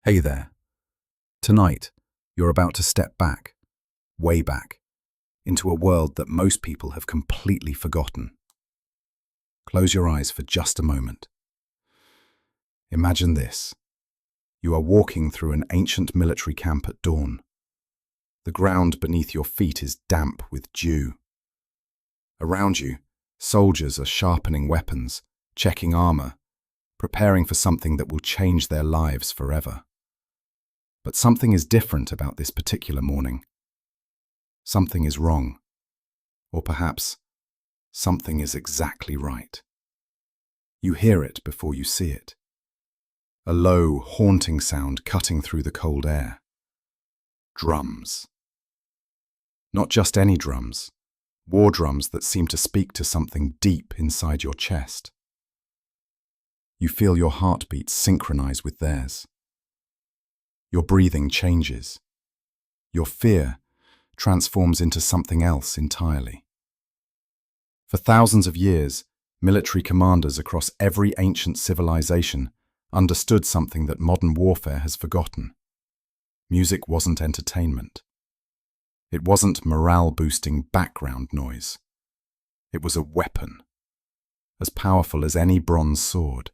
Hey there. Tonight, you're about to step back, way back, into a world that most people have completely forgotten. Close your eyes for just a moment. Imagine this. You are walking through an ancient military camp at dawn. The ground beneath your feet is damp with dew. Around you, soldiers are sharpening weapons, checking armor, preparing for something that will change their lives forever. But something is different about this particular morning. Something is wrong. Or perhaps, something is exactly right. You hear it before you see it. A low, haunting sound cutting through the cold air. Drums. Not just any drums. War drums that seem to speak to something deep inside your chest. You feel your heartbeat synchronize with theirs. Your breathing changes. Your fear transforms into something else entirely. For thousands of years, military commanders across every ancient civilization understood something that modern warfare has forgotten. Music wasn't entertainment. It wasn't morale-boosting background noise. It was a weapon, as powerful as any bronze sword,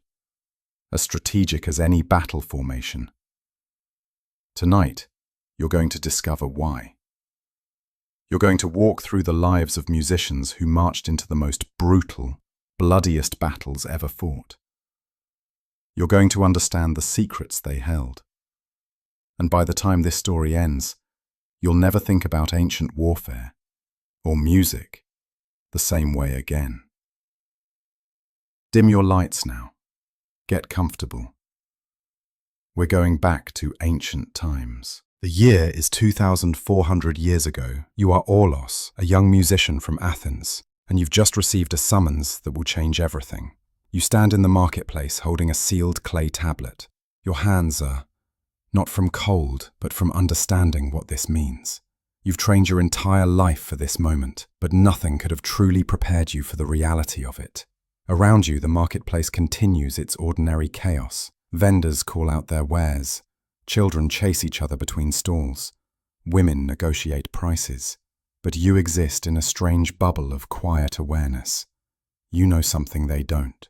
as strategic as any battle formation. Tonight, you're going to discover why. You're going to walk through the lives of musicians who marched into the most brutal, bloodiest battles ever fought. You're going to understand the secrets they held. And by the time this story ends, you'll never think about ancient warfare or music the same way again. Dim your lights now. Get comfortable. We're going back to ancient times. The year is 2,400 years ago. You are Orlos, a young musician from Athens, and you've just received a summons that will change everything. You stand in the marketplace holding a sealed clay tablet. Your hands are not from cold, but from understanding what this means. You've trained your entire life for this moment, but nothing could have truly prepared you for the reality of it. Around you, the marketplace continues its ordinary chaos. Vendors call out their wares. Children chase each other between stalls. Women negotiate prices. But you exist in a strange bubble of quiet awareness. You know something they don't.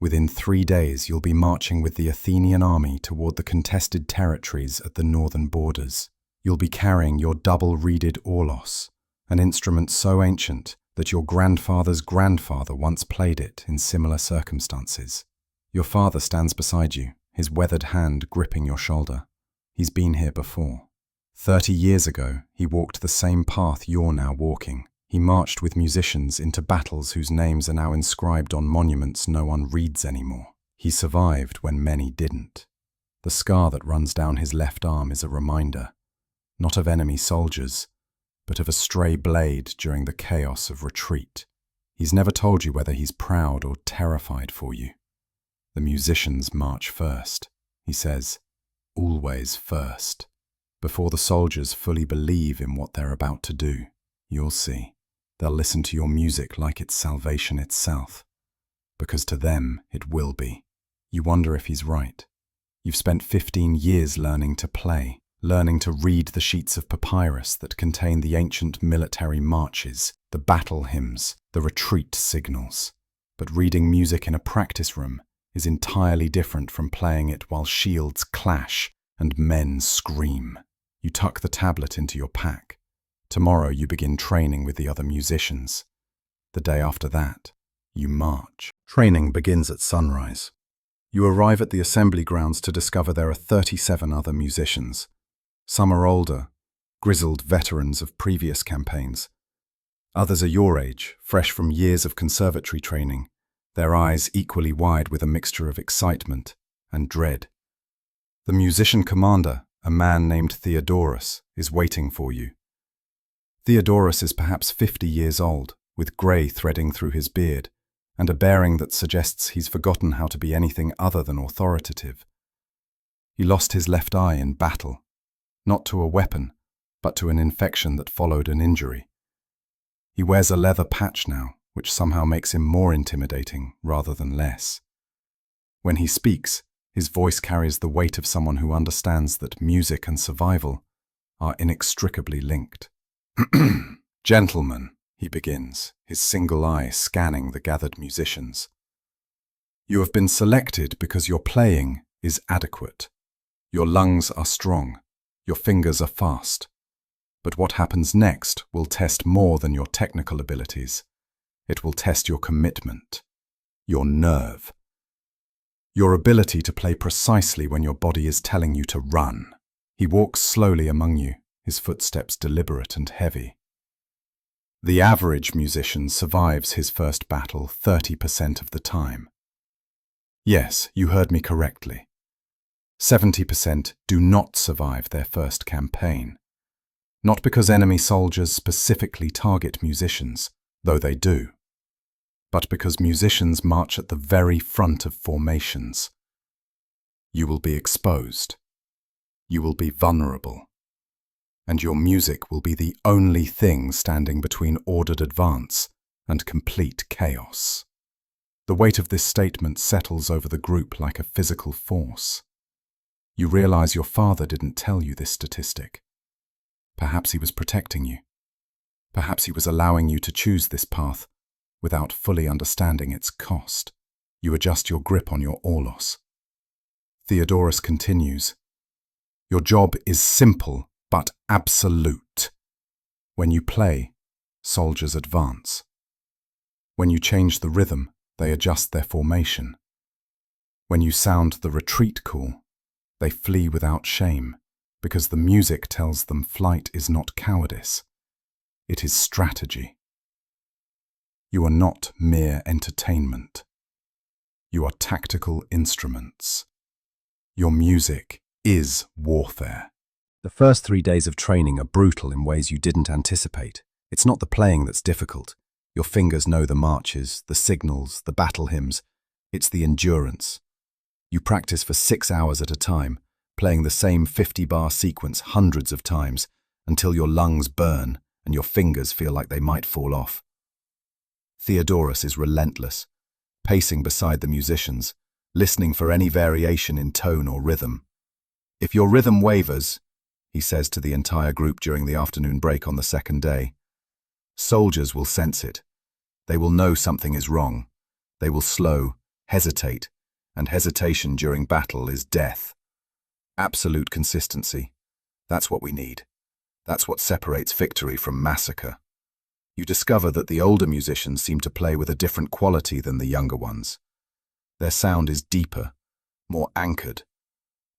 Within 3 days, you'll be marching with the Athenian army toward the contested territories at the northern borders. You'll be carrying your double-reeded orlos, an instrument so ancient that your grandfather's grandfather once played it in similar circumstances. Your father stands beside you, his weathered hand gripping your shoulder. He's been here before. 30 years ago, he walked the same path you're now walking. He marched with musicians into battles whose names are now inscribed on monuments no one reads anymore. He survived when many didn't. The scar that runs down his left arm is a reminder, not of enemy soldiers, but of a stray blade during the chaos of retreat. He's never told you whether he's proud or terrified for you. The musicians march first, he says, always first. Before the soldiers fully believe in what they're about to do, you'll see. They'll listen to your music like it's salvation itself, because to them it will be. You wonder if he's right. You've spent 15 years learning to play, learning to read the sheets of papyrus that contain the ancient military marches, the battle hymns, the retreat signals. But reading music in a practice room is entirely different from playing it while shields clash and men scream. You tuck the tablet into your pack. Tomorrow you begin training with the other musicians. The day after that, you march. Training begins at sunrise. You arrive at the assembly grounds to discover there are 37 other musicians. Some are older, grizzled veterans of previous campaigns. Others are your age, fresh from years of conservatory training, their eyes equally wide with a mixture of excitement and dread. The musician commander, a man named Theodorus, is waiting for you. Theodorus is perhaps 50 years old, with grey threading through his beard, and a bearing that suggests he's forgotten how to be anything other than authoritative. He lost his left eye in battle, not to a weapon, but to an infection that followed an injury. He wears a leather patch now, which somehow makes him more intimidating rather than less. When he speaks, His voice carries the weight of someone who understands that music and survival are inextricably linked. "Gentlemen," he begins, his single eye scanning the gathered musicians. "You have been selected because your playing is adequate. Your lungs are strong, your fingers are fast. But what happens next will test more than your technical abilities. It will test your commitment, your nerve, your ability to play precisely when your body is telling you to run." He walks slowly among you, his footsteps deliberate and heavy. The average musician survives his first battle 30% of the time. Yes, you heard me correctly. 70% do not survive their first campaign. Not because enemy soldiers specifically target musicians, though they do, but because musicians march at the very front of formations. You will be exposed. You will be vulnerable. And your music will be the only thing standing between ordered advance and complete chaos. The weight of this statement settles over the group like a physical force. You realize your father didn't tell you this statistic. Perhaps he was protecting you. Perhaps he was allowing you to choose this path without fully understanding its cost. You adjust your grip on your aulos. Theodorus continues, "Your job is simple but absolute. When you play, soldiers advance. When you change the rhythm, they adjust their formation. When you sound the retreat call, they flee without shame, because the music tells them flight is not cowardice. It is strategy. You are not mere entertainment. You are tactical instruments. Your music is warfare." The first 3 days of training are brutal in ways you didn't anticipate. It's not the playing that's difficult. Your fingers know the marches, the signals, the battle hymns. It's the endurance. You practice for 6 hours at a time, playing the same 50-bar sequence hundreds of times until your lungs burn and your fingers feel like they might fall off. Theodorus is relentless, pacing beside the musicians, listening for any variation in tone or rhythm. "If your rhythm wavers," he says to the entire group during the afternoon break on the second day, "soldiers will sense it. They will know something is wrong. They will slow, hesitate, and hesitation during battle is death." Absolute consistency. That's what we need. That's what separates victory from massacre. You discover that the older musicians seem to play with a different quality than the younger ones. Their sound is deeper, more anchored,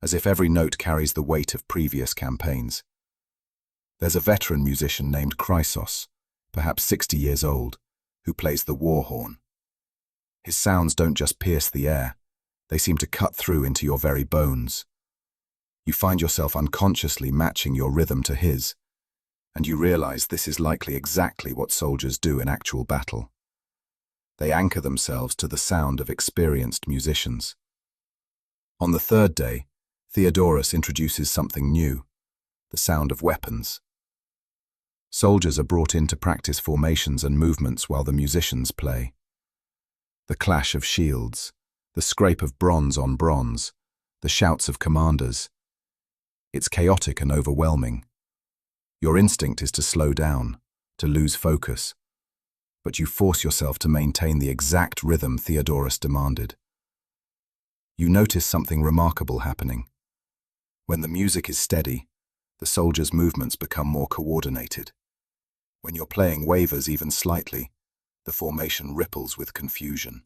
as if every note carries the weight of previous campaigns. There's a veteran musician named Chrysos, perhaps 60 years old, who plays the war horn. His sounds don't just pierce the air, they seem to cut through into your very bones. You find yourself unconsciously matching your rhythm to his, and you realize this is likely exactly what soldiers do in actual battle. They anchor themselves to the sound of experienced musicians. On the third day, Theodorus introduces something new, the sound of weapons. Soldiers are brought in to practice formations and movements while the musicians play. The clash of shields, the scrape of bronze on bronze, the shouts of commanders. It's chaotic and overwhelming. Your instinct is to slow down, to lose focus, but you force yourself to maintain the exact rhythm Theodorus demanded. You notice something remarkable happening. When the music is steady, the soldiers' movements become more coordinated. When your playing wavers even slightly, the formation ripples with confusion.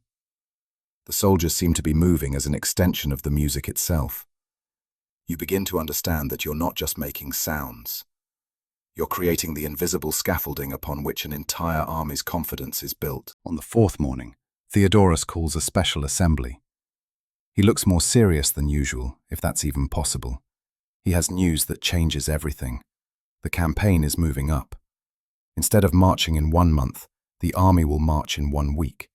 The soldiers seem to be moving as an extension of the music itself. You begin to understand that you're not just making sounds. You're creating the invisible scaffolding upon which an entire army's confidence is built. On the fourth morning, Theodorus calls a special assembly. He looks more serious than usual, if that's even possible. He has news that changes everything. The campaign is moving up. Instead of marching in 1 month, the army will march in 1 week.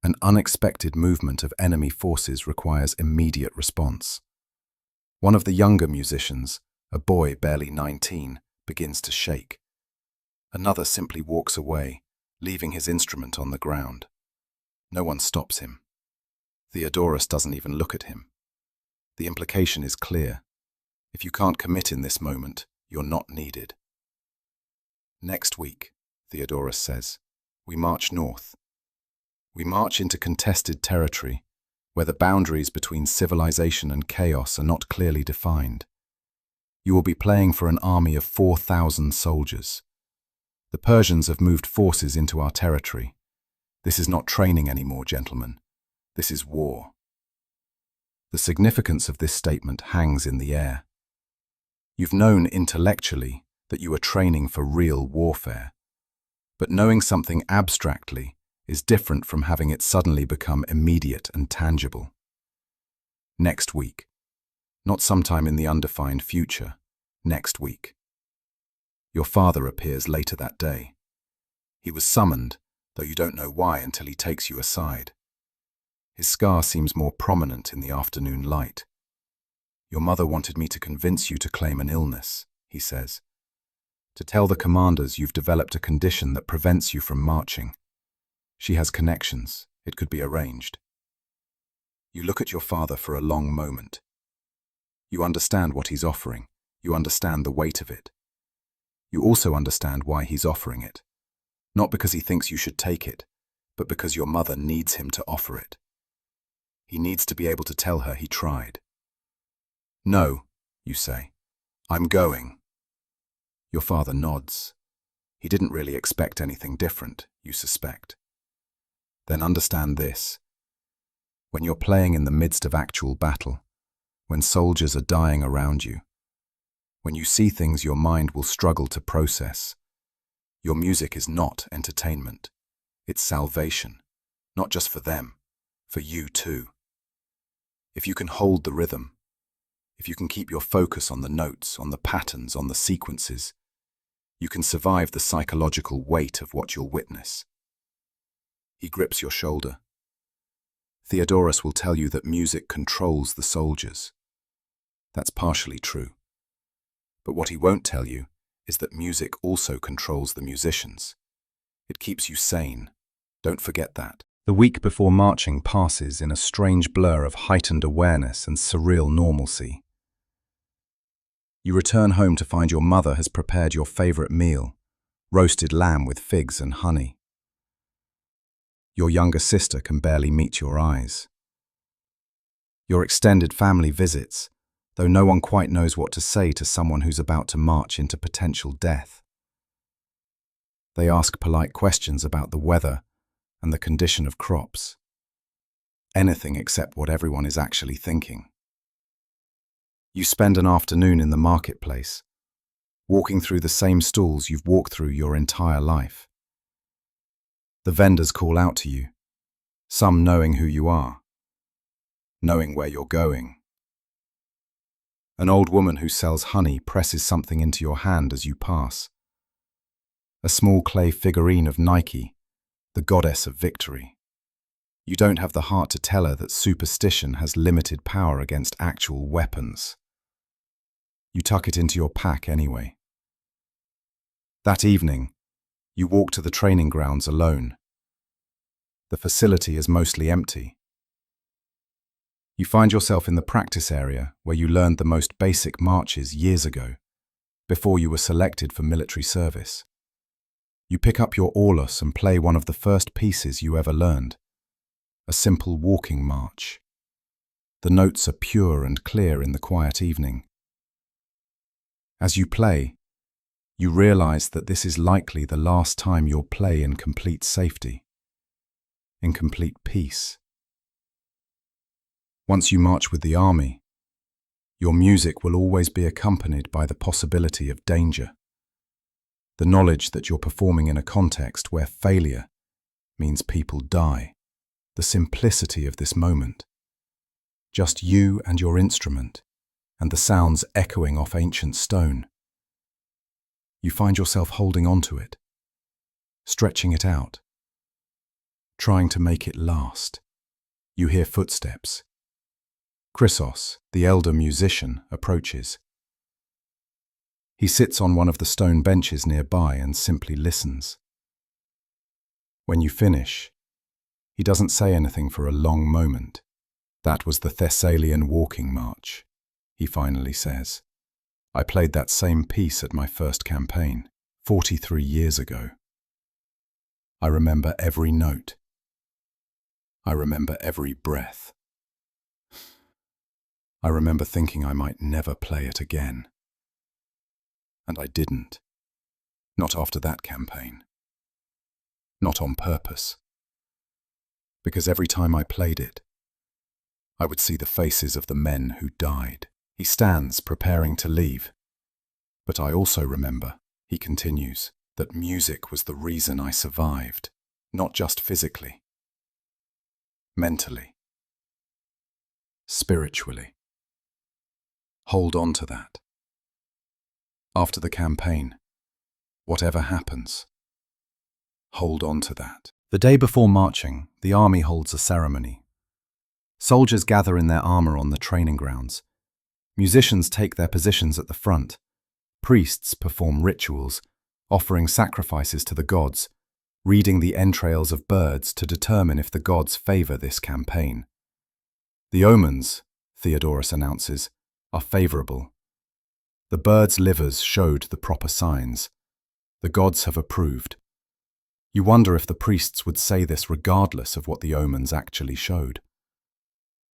An unexpected movement of enemy forces requires immediate response. One of the younger musicians, a boy barely 19, begins to shake. Another simply walks away, leaving his instrument on the ground. No one stops him. Theodorus doesn't even look at him. The implication is clear. If you can't commit in this moment, you're not needed. Next week, Theodorus says, we march north. We march into contested territory, where the boundaries between civilization and chaos are not clearly defined. You will be playing for an army of 4,000 soldiers. The Persians have moved forces into our territory. This is not training anymore, gentlemen. This is war. The significance of this statement hangs in the air. You've known intellectually that you are training for real warfare, but knowing something abstractly is different from having it suddenly become immediate and tangible. Next week. Not sometime in the undefined future. Next week. Your father appears later that day. He was summoned, though you don't know why until he takes you aside. His scar seems more prominent in the afternoon light. Your mother wanted me to convince you to claim an illness, he says. To tell the commanders you've developed a condition that prevents you from marching. She has connections. It could be arranged. You look at your father for a long moment. You understand what he's offering. You understand the weight of it. You also understand why he's offering it. Not because he thinks you should take it, but because your mother needs him to offer it. He needs to be able to tell her he tried. No, you say. I'm going. Your father nods. He didn't really expect anything different, you suspect. Then understand this. When you're playing in the midst of actual battle, when soldiers are dying around you, when you see things your mind will struggle to process, your music is not entertainment. It's salvation, not just for them, for you too. If you can hold the rhythm, if you can keep your focus on the notes, on the patterns, on the sequences, you can survive the psychological weight of what you'll witness. He grips your shoulder. Theodorus will tell you that music controls the soldiers. That's partially true. But what he won't tell you is that music also controls the musicians. It keeps you sane. Don't forget that. The week before marching passes in a strange blur of heightened awareness and surreal normalcy. You return home to find your mother has prepared your favorite meal, roasted lamb with figs and honey. Your younger sister can barely meet your eyes. Your extended family visits, though no one quite knows what to say to someone who's about to march into potential death. They ask polite questions about the weather and the condition of crops. Anything except what everyone is actually thinking. You spend an afternoon in the marketplace, walking through the same stalls you've walked through your entire life. The vendors call out to you, some knowing who you are, knowing where you're going. An old woman who sells honey presses something into your hand as you pass. A small clay figurine of Nike, the goddess of victory. You don't have the heart to tell her that superstition has limited power against actual weapons. You tuck it into your pack anyway. That evening, you walk to the training grounds alone. The facility is mostly empty. You find yourself in the practice area where you learned the most basic marches years ago, before you were selected for military service. You pick up your aulos and play one of the first pieces you ever learned, a simple walking march. The notes are pure and clear in the quiet evening. As you play, you realize that this is likely the last time you'll play in complete safety, in complete peace. Once you march with the army, your music will always be accompanied by the possibility of danger. The knowledge that you're performing in a context where failure means people die. The simplicity of this moment. Just you and your instrument, and the sounds echoing off ancient stone. You find yourself holding on to it, stretching it out, trying to make it last. You hear footsteps. Chrysos, the elder musician, approaches. He sits on one of the stone benches nearby and simply listens. When you finish, he doesn't say anything for a long moment. That was the Thessalian walking march, he finally says. I played that same piece at my first campaign, 43 years ago. I remember every note. I remember every breath. I remember thinking I might never play it again. And I didn't. Not after that campaign. Not on purpose. Because every time I played it, I would see the faces of the men who died. He stands, preparing to leave. But I also remember, he continues, that music was the reason I survived, not just physically. Mentally. Spiritually. Hold on to that. After the campaign, whatever happens, hold on to that. The day before marching, the army holds a ceremony. Soldiers gather in their armor on the training grounds. Musicians take their positions at the front. Priests perform rituals, offering sacrifices to the gods, reading the entrails of birds to determine if the gods favor this campaign. The omens, Theodorus announces, are favorable. The birds' livers showed the proper signs. The gods have approved. You wonder if the priests would say this regardless of what the omens actually showed.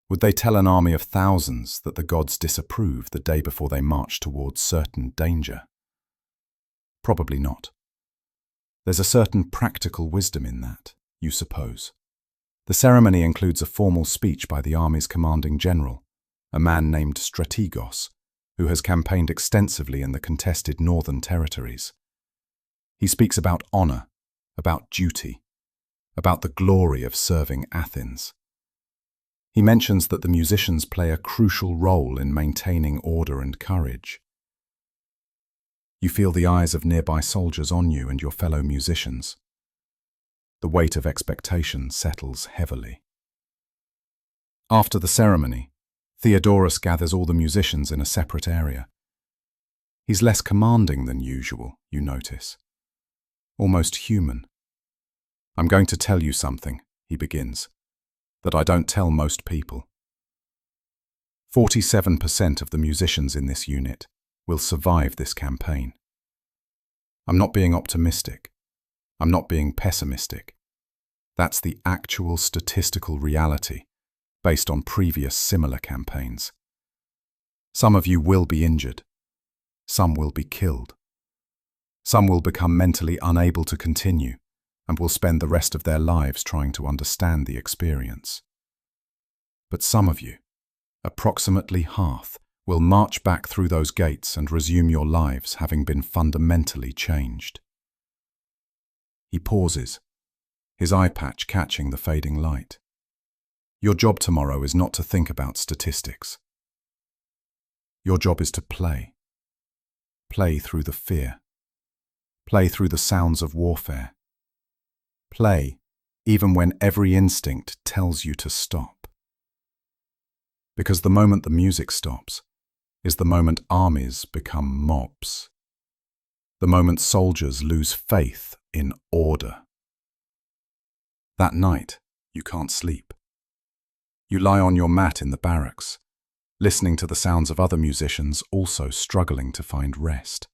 Would they tell an army of thousands that the gods disapprove the day before they march towards certain danger? Probably not. There's a certain practical wisdom in that, you suppose. The ceremony includes a formal speech by the army's commanding general, a man named Strategos, who has campaigned extensively in the contested northern territories. He speaks about honor, about duty, about the glory of serving Athens. He mentions that the musicians play a crucial role in maintaining order and courage. You feel the eyes of nearby soldiers on you and your fellow musicians. The weight of expectation settles heavily. After the ceremony, Theodorus gathers all the musicians in a separate area. He's less commanding than usual, you notice. Almost human. I'm going to tell you something, he begins, that I don't tell most people. 47% of the musicians in this unit will survive this campaign. I'm not being optimistic. I'm not being pessimistic. That's the actual statistical reality based on previous similar campaigns. Some of you will be injured. Some will be killed. Some will become mentally unable to continue and will spend the rest of their lives trying to understand the experience. But some of you, approximately half, will march back through those gates and resume your lives having been fundamentally changed. He pauses, his eye patch catching the fading light. Your job tomorrow is not to think about statistics. Your job is to play. Play through the fear. Play through the sounds of warfare. Play even when every instinct tells you to stop. Because the moment the music stops is the moment armies become mobs. The moment soldiers lose faith in order. That night, you can't sleep. You lie on your mat in the barracks, listening to the sounds of other musicians also struggling to find rest.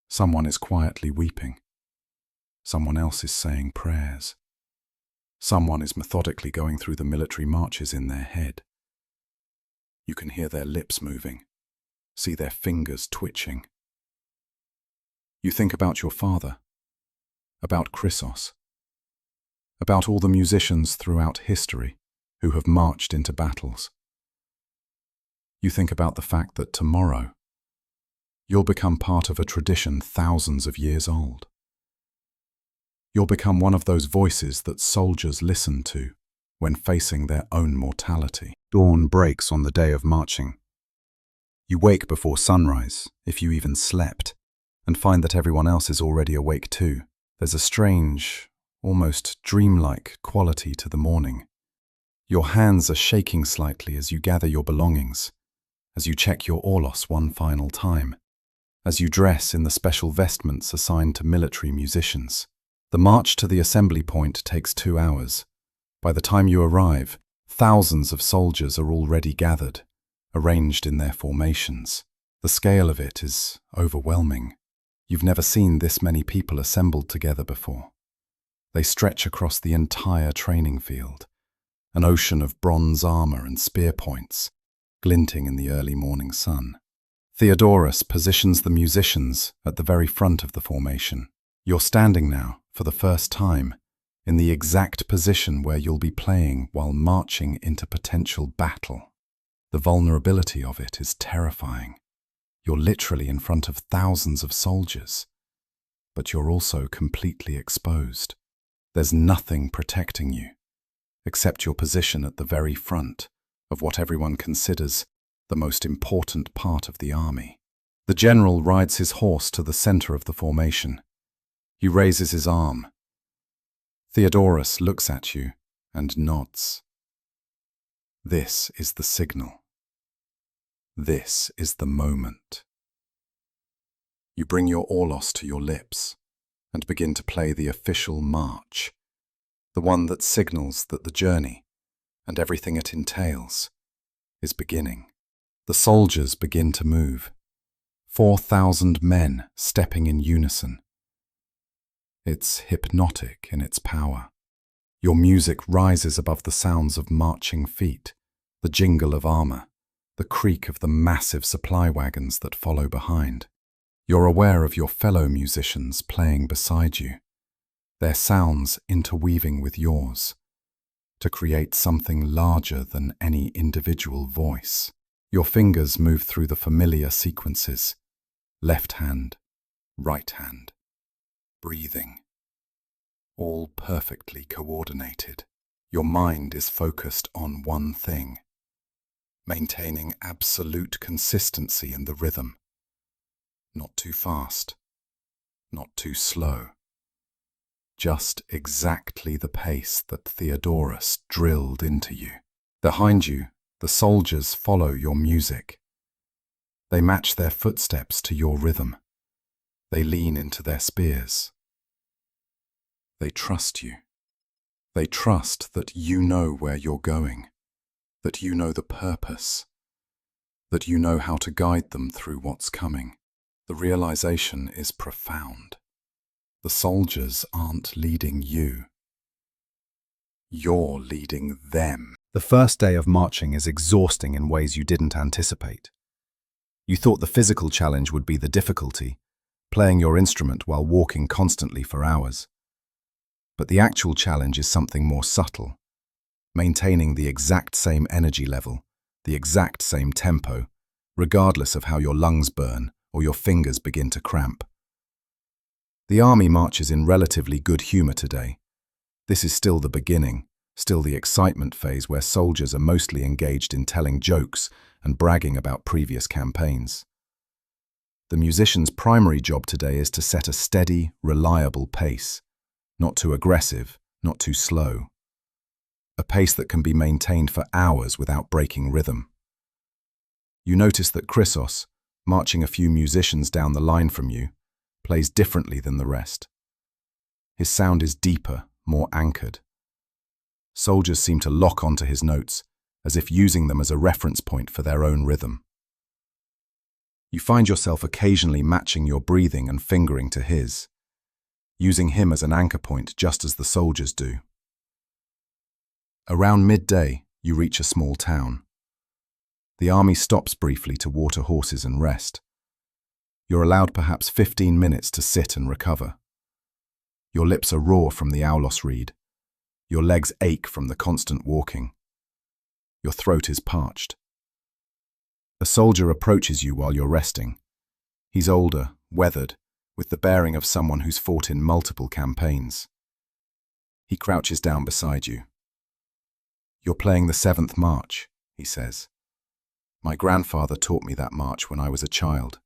Someone is quietly weeping. Someone else is saying prayers. Someone is methodically going through the military marches in their head. You can hear their lips moving, see their fingers twitching. You think about your father, about Chrysos, about all the musicians throughout history who have marched into battles. You think about the fact that tomorrow you'll become part of a tradition thousands of years old. You'll become one of those voices that soldiers listen to when facing their own mortality. Dawn breaks on the day of marching. You wake before sunrise, if you even slept, and find that everyone else is already awake too. There's a strange, almost dreamlike quality to the morning. Your hands are shaking slightly as you gather your belongings, as you check your orlos one final time, as you dress in the special vestments assigned to military musicians. The march to the assembly point takes 2 hours. By the time you arrive, Thousands of soldiers are already gathered, arranged in their formations. The scale of it is overwhelming. You've never seen this many people assembled together before. They stretch across the entire training field, an ocean of bronze armor and spear points, glinting in the early morning sun. Theodorus positions the musicians at the very front of the formation. You're standing now, for the first time, in the exact position where you'll be playing while marching into potential battle. The vulnerability of it is terrifying. You're literally in front of thousands of soldiers, but you're also completely exposed. There's nothing protecting you, except your position at the very front of what everyone considers the most important part of the army. The general rides his horse to the center of the formation. He raises his arm. Theodorus looks at you and nods. This is the signal. This is the moment. You bring your aulos to your lips and begin to play the official march, the one that signals that the journey, and everything it entails, is beginning. The soldiers begin to move, 4,000 men stepping in unison. It's hypnotic in its power. Your music rises above the sounds of marching feet, the jingle of armor, the creak of the massive supply wagons that follow behind. You're aware of your fellow musicians playing beside you, their sounds interweaving with yours, to create something larger than any individual voice. Your fingers move through the familiar sequences: left hand, right hand, breathing, all perfectly coordinated. Your mind is focused on one thing: maintaining absolute consistency in the rhythm. Not too fast, not too slow. Just exactly the pace that Theodorus drilled into you. Behind you, the soldiers follow your music. They match their footsteps to your rhythm. They lean into their spears. They trust you. They trust that you know where you're going, that you know the purpose, that you know how to guide them through what's coming. The realization is profound. The soldiers aren't leading you. You're leading them. The first day of marching is exhausting in ways you didn't anticipate. You thought the physical challenge would be the difficulty, playing your instrument while walking constantly for hours. But the actual challenge is something more subtle: maintaining the exact same energy level, the exact same tempo, regardless of how your lungs burn or your fingers begin to cramp. The army marches in relatively good humor today. This is still the beginning, still the excitement phase where soldiers are mostly engaged in telling jokes and bragging about previous campaigns. The musician's primary job today is to set a steady, reliable pace, not too aggressive, not too slow. A pace that can be maintained for hours without breaking rhythm. You notice that Chrysos, marching a few musicians down the line from you, plays differently than the rest. His sound is deeper, more anchored. Soldiers seem to lock onto his notes, as if using them as a reference point for their own rhythm. You find yourself occasionally matching your breathing and fingering to his, using him as an anchor point just as the soldiers do. Around midday, you reach a small town. The army stops briefly to water horses and rest. You're allowed perhaps 15 minutes to sit and recover. Your lips are raw from the aulos reed. Your legs ache from the constant walking. Your throat is parched. A soldier approaches you while you're resting. He's older, weathered, with the bearing of someone who's fought in multiple campaigns. He crouches down beside you. "You're playing the 7th march," he says. "My grandfather taught me that march when I was a child."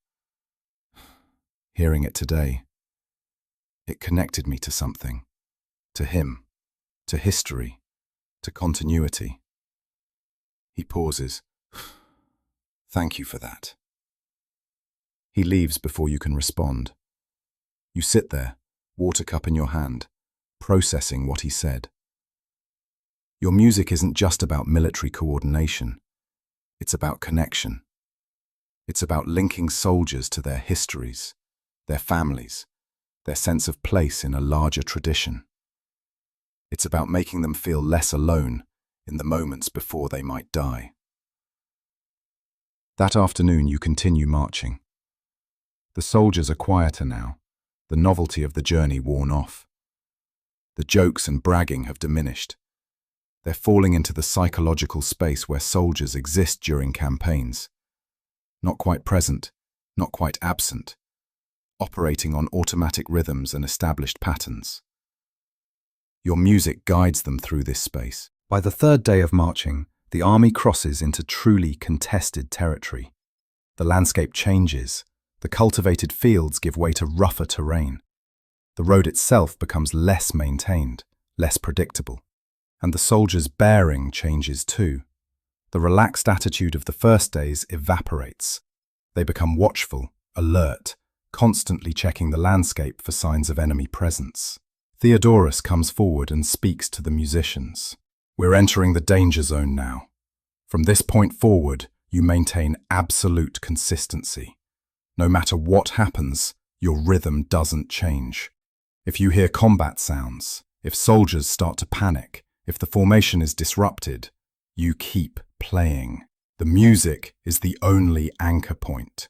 Hearing it today, it connected me to something, to him, to history, to continuity. He pauses. "Thank you for that." He leaves before you can respond. You sit there, water cup in your hand, processing what he said. Your music isn't just about military coordination. It's about connection. It's about linking soldiers to their histories, their families, their sense of place in a larger tradition. It's about making them feel less alone in the moments before they might die. That afternoon you continue marching. The soldiers are quieter now, the novelty of the journey worn off. The jokes and bragging have diminished. They're falling into the psychological space where soldiers exist during campaigns. Not quite present, not quite absent, operating on automatic rhythms and established patterns. Your music guides them through this space. By the third day of marching, the army crosses into truly contested territory. The landscape changes. The cultivated fields give way to rougher terrain. The road itself becomes less maintained, less predictable. And the soldiers' bearing changes too. The relaxed attitude of the first days evaporates. They become watchful, alert, constantly checking the landscape for signs of enemy presence. Theodorus comes forward and speaks to the musicians. We're entering the danger zone now. From this point forward, you maintain absolute consistency. No matter what happens, your rhythm doesn't change. If you hear combat sounds, if soldiers start to panic, if the formation is disrupted, you keep playing. The music is the only anchor point.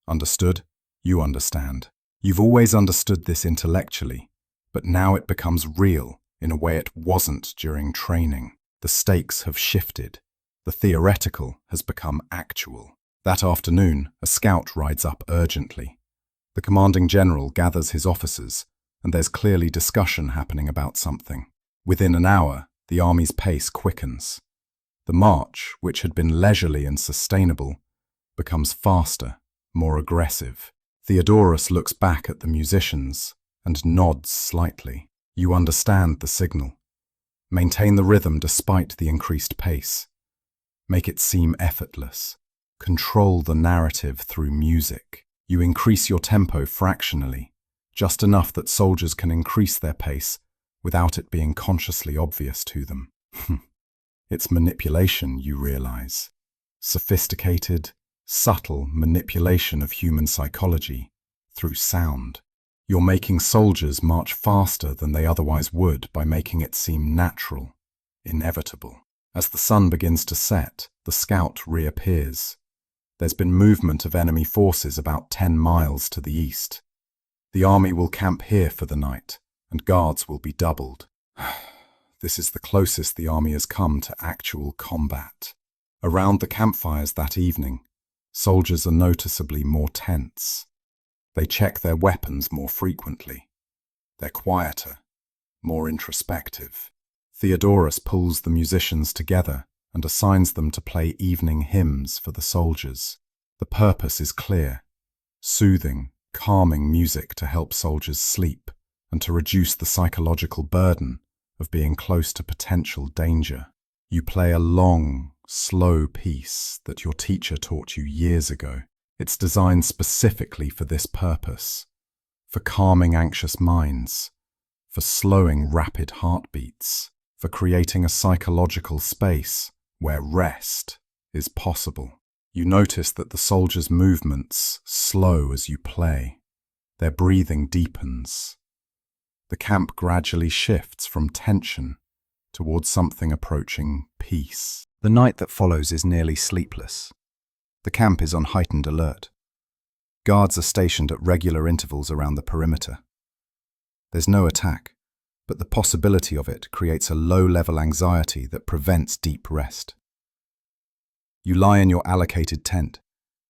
Understood? You understand. You've always understood this intellectually, but now it becomes real in a way it wasn't during training. The stakes have shifted. The theoretical has become actual. That afternoon, a scout rides up urgently. The commanding general gathers his officers, and there's clearly discussion happening about something. Within an hour, the army's pace quickens. The march, which had been leisurely and sustainable, becomes faster, more aggressive. Theodorus looks back at the musicians and nods slightly. You understand the signal. Maintain the rhythm despite the increased pace. Make it seem effortless. Control the narrative through music. You increase your tempo fractionally, just enough that soldiers can increase their pace without it being consciously obvious to them. It's manipulation, you realize. Sophisticated, subtle manipulation of human psychology through sound. You're making soldiers march faster than they otherwise would by making it seem natural, inevitable. As the sun begins to set, the scout reappears. There's been movement of enemy forces about 10 miles to the east. The army will camp here for the night, and guards will be doubled. This is the closest the army has come to actual combat. Around the campfires that evening, soldiers are noticeably more tense. They check their weapons more frequently. They're quieter, more introspective. Theodorus pulls the musicians together and assigns them to play evening hymns for the soldiers. The purpose is clear: soothing, calming music to help soldiers sleep and to reduce the psychological burden of being close to potential danger. You play a long, slow piece that your teacher taught you years ago. It's designed specifically for this purpose, for calming anxious minds, for slowing rapid heartbeats, for creating a psychological space where rest is possible. You notice that the soldiers' movements slow as you play. Their breathing deepens. The camp gradually shifts from tension towards something approaching peace. The night that follows is nearly sleepless. The camp is on heightened alert. Guards are stationed at regular intervals around the perimeter. There's no attack, but the possibility of it creates a low-level anxiety that prevents deep rest. You lie in your allocated tent,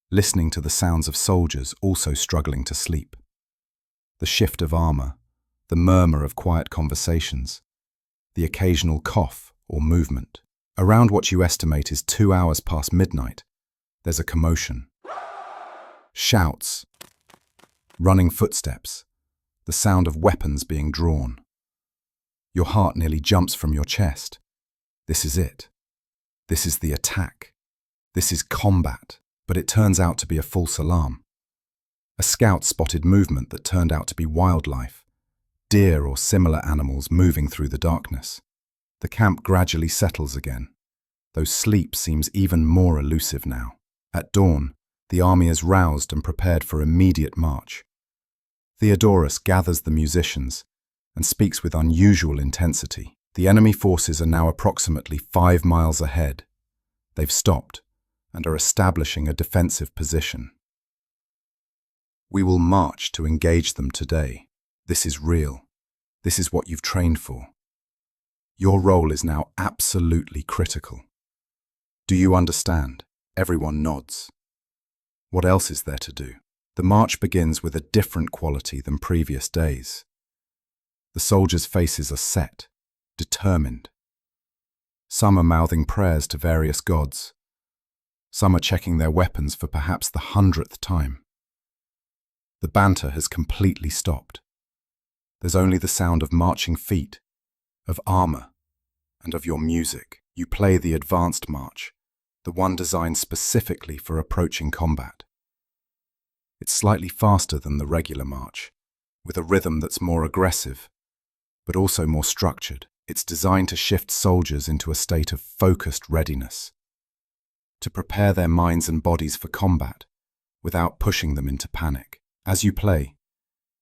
listening to the sounds of soldiers also struggling to sleep. The shift of armor, the murmur of quiet conversations, the occasional cough or movement. Around what you estimate is 2 hours past midnight, there's a commotion. Shouts, running footsteps, the sound of weapons being drawn. Your heart nearly jumps from your chest. This is it. This is the attack. This is combat, but it turns out to be a false alarm. A scout spotted movement that turned out to be wildlife, deer or similar animals moving through the darkness. The camp gradually settles again, though sleep seems even more elusive now. At dawn, the army is roused and prepared for immediate march. Theodorus gathers the musicians and speaks with unusual intensity. The enemy forces are now approximately 5 miles ahead. They've stopped and are establishing a defensive position. We will march to engage them today. This is real. This is what you've trained for. Your role is now absolutely critical. Do you understand? Everyone nods. What else is there to do? The march begins with a different quality than previous days. The soldiers' faces are set, determined. Some are mouthing prayers to various gods. Some are checking their weapons for perhaps the 100th time. The banter has completely stopped. There's only the sound of marching feet, of armor, and of your music. You play the advanced march, the one designed specifically for approaching combat. It's slightly faster than the regular march, with a rhythm that's more aggressive, but also more structured. It's designed to shift soldiers into a state of focused readiness, to prepare their minds and bodies for combat without pushing them into panic. As you play,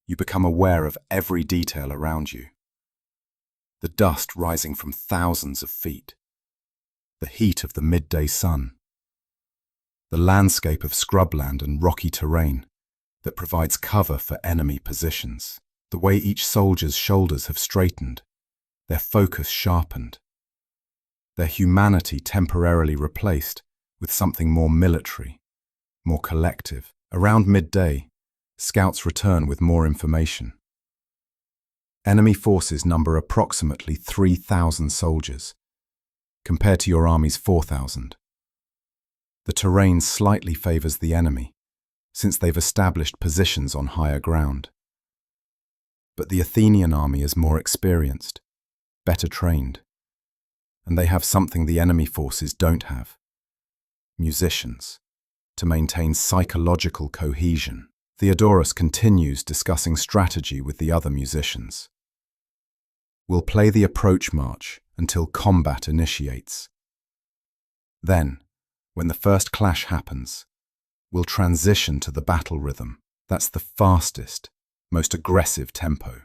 you become aware of every detail around you. The dust rising from thousands of feet, the heat of the midday sun, the landscape of scrubland and rocky terrain that provides cover for enemy positions, the way each soldier's shoulders have straightened, their focus sharpened, their humanity temporarily replaced with something more military, more collective. Around midday, scouts return with more information. Enemy forces number approximately 3,000 soldiers, compared to your army's 4,000. The terrain slightly favors the enemy, since they've established positions on higher ground. But the Athenian army is more experienced, better trained, and they have something the enemy forces don't have: musicians, to maintain psychological cohesion. Theodorus continues discussing strategy with the other musicians. We'll play the approach march until combat initiates. Then, when the first clash happens, we'll transition to the battle rhythm. That's the fastest, most aggressive tempo.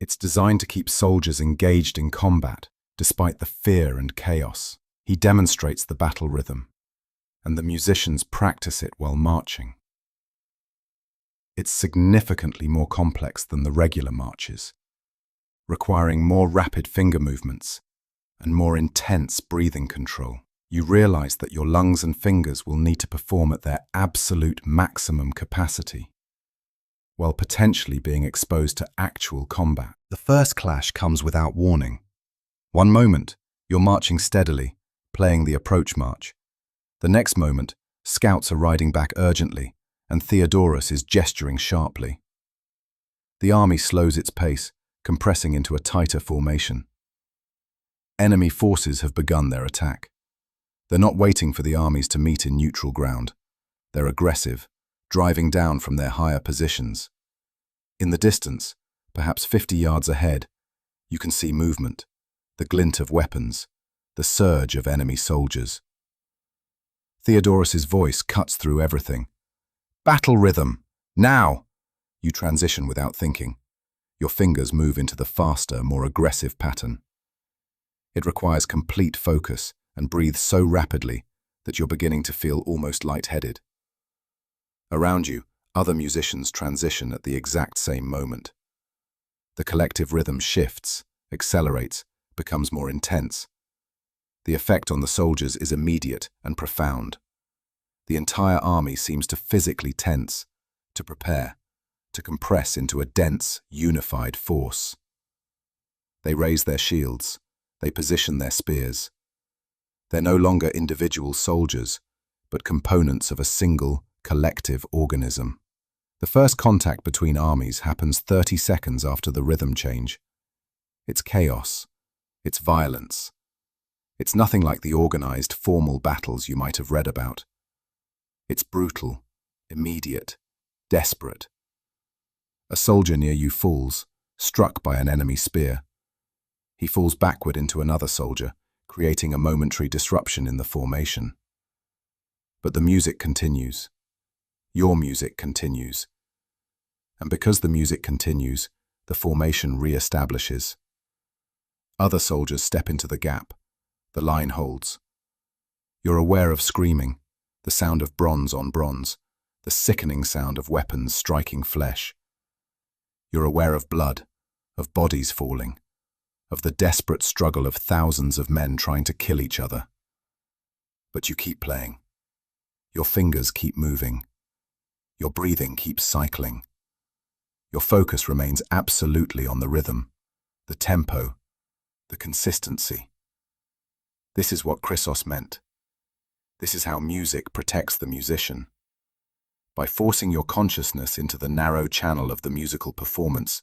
It's designed to keep soldiers engaged in combat despite the fear and chaos. He demonstrates the battle rhythm, and the musicians practice it while marching. It's significantly more complex than the regular marches, requiring more rapid finger movements and more intense breathing control. You realize that your lungs and fingers will need to perform at their absolute maximum capacity, while potentially being exposed to actual combat. The first clash comes without warning. One moment, you're marching steadily, playing the approach march. The next moment, scouts are riding back urgently, and Theodorus is gesturing sharply. The army slows its pace, compressing into a tighter formation. Enemy forces have begun their attack. They're not waiting for the armies to meet in neutral ground. They're aggressive, driving down from their higher positions. In the distance, perhaps 50 yards ahead, you can see movement, the glint of weapons, the surge of enemy soldiers. Theodorus's voice cuts through everything. Battle rhythm! Now! You transition without thinking. Your fingers move into the faster, more aggressive pattern. It requires complete focus and breathes so rapidly that you're beginning to feel almost lightheaded. Around you, other musicians transition at the exact same moment. The collective rhythm shifts, accelerates, becomes more intense. The effect on the soldiers is immediate and profound. The entire army seems to physically tense, to prepare, to compress into a dense, unified force. They raise their shields, they position their spears. They're no longer individual soldiers, but components of a single, collective organism. The first contact between armies happens 30 seconds after the rhythm change. It's chaos. It's violence. It's nothing like the organized, formal battles you might have read about. It's brutal, immediate, desperate. A soldier near you falls, struck by an enemy spear. He falls backward into another soldier, creating a momentary disruption in the formation. But the music continues. Your music continues. And because the music continues, the formation re-establishes. Other soldiers step into the gap. The line holds. You're aware of screaming, the sound of bronze on bronze, the sickening sound of weapons striking flesh. You're aware of blood, of bodies falling, of the desperate struggle of thousands of men trying to kill each other. But you keep playing. Your fingers keep moving. Your breathing keeps cycling. Your focus remains absolutely on the rhythm, the tempo, the consistency. This is what Chrysos meant. This is how music protects the musician. By forcing your consciousness into the narrow channel of the musical performance,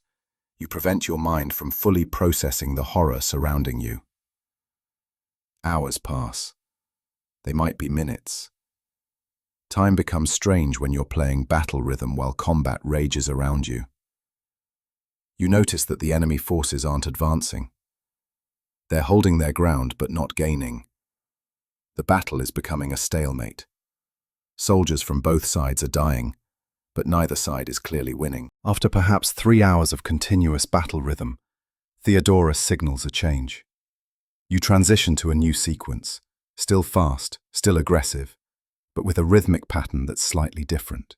you prevent your mind from fully processing the horror surrounding you. Hours pass. They might be minutes. Time becomes strange when you're playing battle rhythm while combat rages around you. You notice that the enemy forces aren't advancing. They're holding their ground but not gaining. The battle is becoming a stalemate. Soldiers from both sides are dying, but neither side is clearly winning. After perhaps 3 hours of continuous battle rhythm, Theodorus signals a change. You transition to a new sequence, still fast, still aggressive, but with a rhythmic pattern that's slightly different.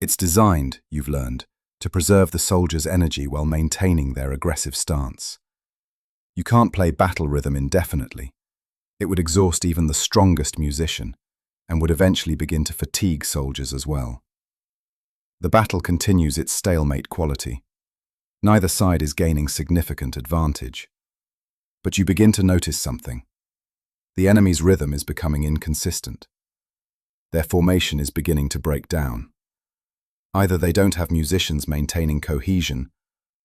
It's designed, you've learned, to preserve the soldiers' energy while maintaining their aggressive stance. You can't play battle rhythm indefinitely. It would exhaust even the strongest musician, and would eventually begin to fatigue soldiers as well. The battle continues its stalemate quality. Neither side is gaining significant advantage. But you begin to notice something. The enemy's rhythm is becoming inconsistent. Their formation is beginning to break down. Either they don't have musicians maintaining cohesion,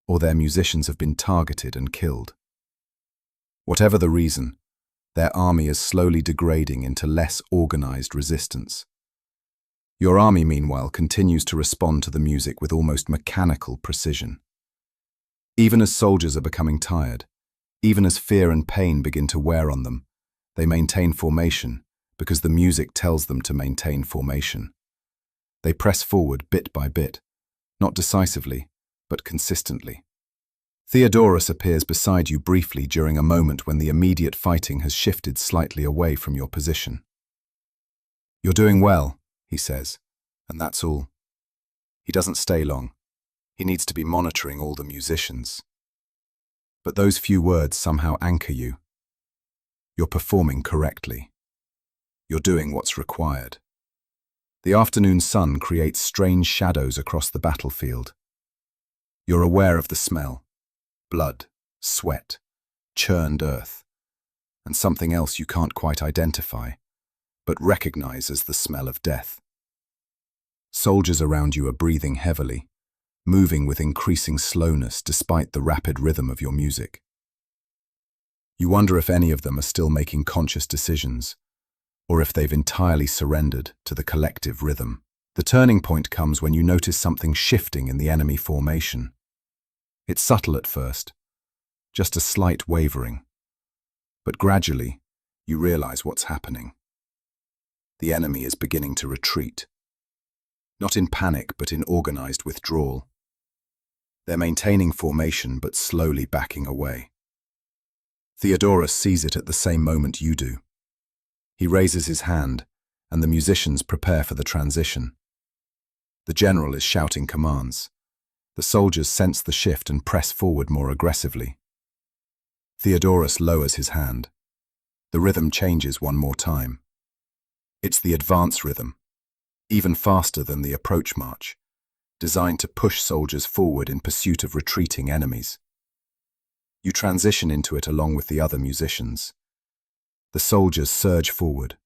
or their musicians have been targeted and killed. Whatever the reason, their army is slowly degrading into less organized resistance. Your army, meanwhile, continues to respond to the music with almost mechanical precision. Even as soldiers are becoming tired, even as fear and pain begin to wear on them, they maintain formation because the music tells them to maintain formation. They press forward bit by bit, not decisively, but consistently. Theodorus appears beside you briefly during a moment when the immediate fighting has shifted slightly away from your position. "You're doing well," he says, and that's all. He doesn't stay long. He needs to be monitoring all the musicians. But those few words somehow anchor you. You're performing correctly. You're doing what's required. The afternoon sun creates strange shadows across the battlefield. You're aware of the smell. Blood, sweat, churned earth, and something else you can't quite identify, but recognize as the smell of death. Soldiers around you are breathing heavily, moving with increasing slowness despite the rapid rhythm of your music. You wonder if any of them are still making conscious decisions, or if they've entirely surrendered to the collective rhythm. The turning point comes when you notice something shifting in the enemy formation. It's subtle at first, just a slight wavering. But gradually, you realize what's happening. The enemy is beginning to retreat. Not in panic, but in organized withdrawal. They're maintaining formation, but slowly backing away. Theodorus sees it at the same moment you do. He raises his hand, and the musicians prepare for the transition. The general is shouting commands. The soldiers sense the shift and press forward more aggressively. Theodorus lowers his hand. The rhythm changes one more time. It's the advance rhythm, even faster than the approach march, designed to push soldiers forward in pursuit of retreating enemies. You transition into it along with the other musicians. The soldiers surge forward.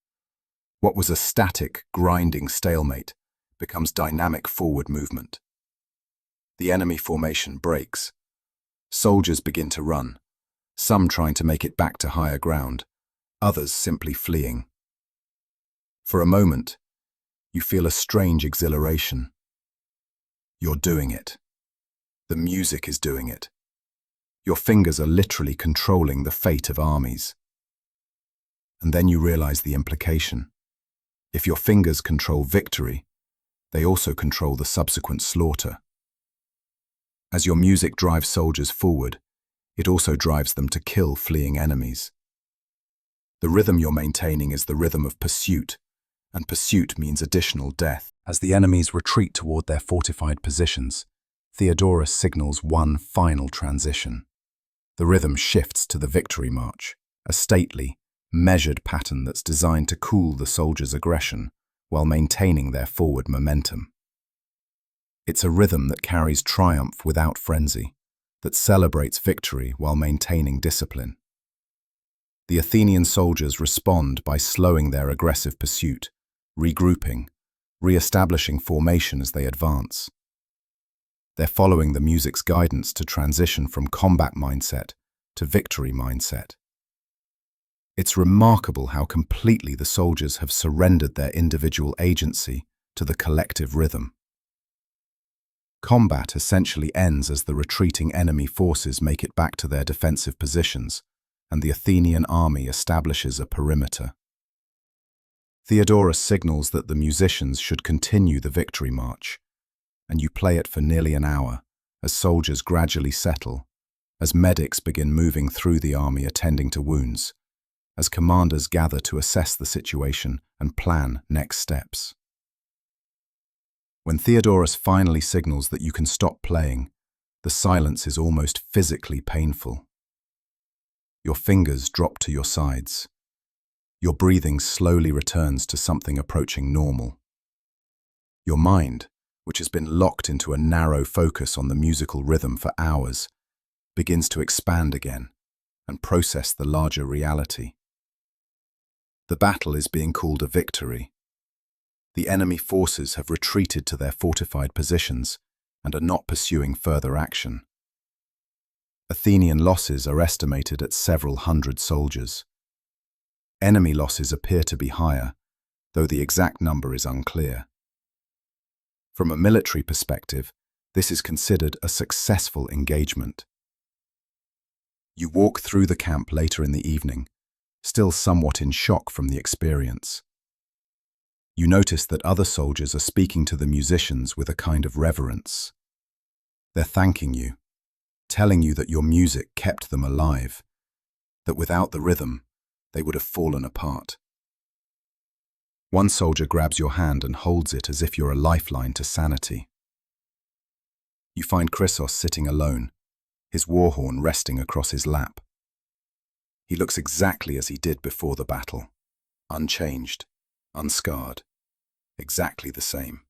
What was a static, grinding stalemate becomes dynamic forward movement. The enemy formation breaks. Soldiers begin to run, some trying to make it back to higher ground, others simply fleeing. For a moment, you feel a strange exhilaration. You're doing it. The music is doing it. Your fingers are literally controlling the fate of armies. And then you realize the implication. If your fingers control victory, they also control the subsequent slaughter. As your music drives soldiers forward, it also drives them to kill fleeing enemies. The rhythm you're maintaining is the rhythm of pursuit, and pursuit means additional death. As the enemies retreat toward their fortified positions, Theodorus signals one final transition. The rhythm shifts to the victory march, a stately, measured pattern that's designed to cool the soldiers' aggression while maintaining their forward momentum. It's a rhythm that carries triumph without frenzy, that celebrates victory while maintaining discipline. The Athenian soldiers respond by slowing their aggressive pursuit, regrouping, re-establishing formation as they advance. They're following the music's guidance to transition from combat mindset to victory mindset. It's remarkable how completely the soldiers have surrendered their individual agency to the collective rhythm. Combat essentially ends as the retreating enemy forces make it back to their defensive positions, and the Athenian army establishes a perimeter. Theodorus signals that the musicians should continue the victory march, and you play it for nearly an hour, as soldiers gradually settle, as medics begin moving through the army attending to wounds, as commanders gather to assess the situation and plan next steps. When Theodorus finally signals that you can stop playing, the silence is almost physically painful. Your fingers drop to your sides. Your breathing slowly returns to something approaching normal. Your mind, which has been locked into a narrow focus on the musical rhythm for hours, begins to expand again and process the larger reality. The battle is being called a victory. The enemy forces have retreated to their fortified positions and are not pursuing further action. Athenian losses are estimated at several hundred soldiers. Enemy losses appear to be higher, though the exact number is unclear. From a military perspective, this is considered a successful engagement. You walk through the camp later in the evening, still somewhat in shock from the experience. You notice that other soldiers are speaking to the musicians with a kind of reverence. They're thanking you, telling you that your music kept them alive, that without the rhythm, they would have fallen apart. One soldier grabs your hand and holds it as if you're a lifeline to sanity. You find Chrysos sitting alone, his war horn resting across his lap. He looks exactly as he did before the battle, unchanged, unscarred, exactly the same.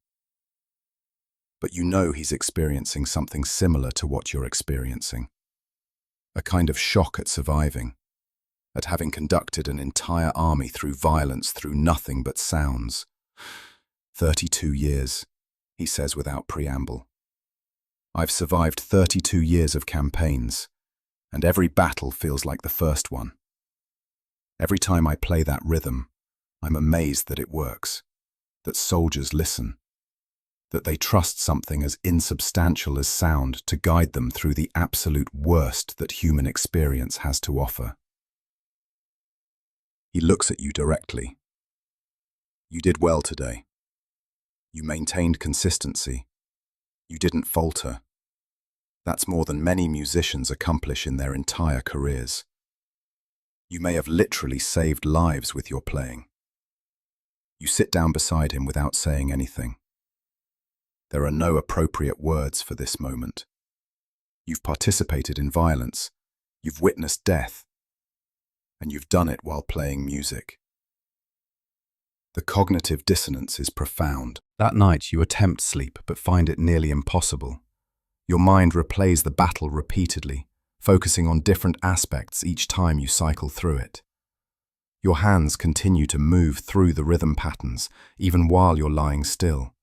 But you know he's experiencing something similar to what you're experiencing. A kind of shock at surviving, at having conducted an entire army through violence, through nothing but sounds. 32 years, he says without preamble. I've survived 32 years of campaigns, and every battle feels like the first one. Every time I play that rhythm, I'm amazed that it works, that soldiers listen, that they trust something as insubstantial as sound to guide them through the absolute worst that human experience has to offer. He looks at you directly. You did well today. You maintained consistency. You didn't falter. That's more than many musicians accomplish in their entire careers. You may have literally saved lives with your playing. You sit down beside him without saying anything. There are no appropriate words for this moment. You've participated in violence. You've witnessed death. And you've done it while playing music. The cognitive dissonance is profound. That night you attempt sleep but find it nearly impossible. Your mind replays the battle repeatedly, focusing on different aspects each time you cycle through it. Your hands continue to move through the rhythm patterns even while you're lying still,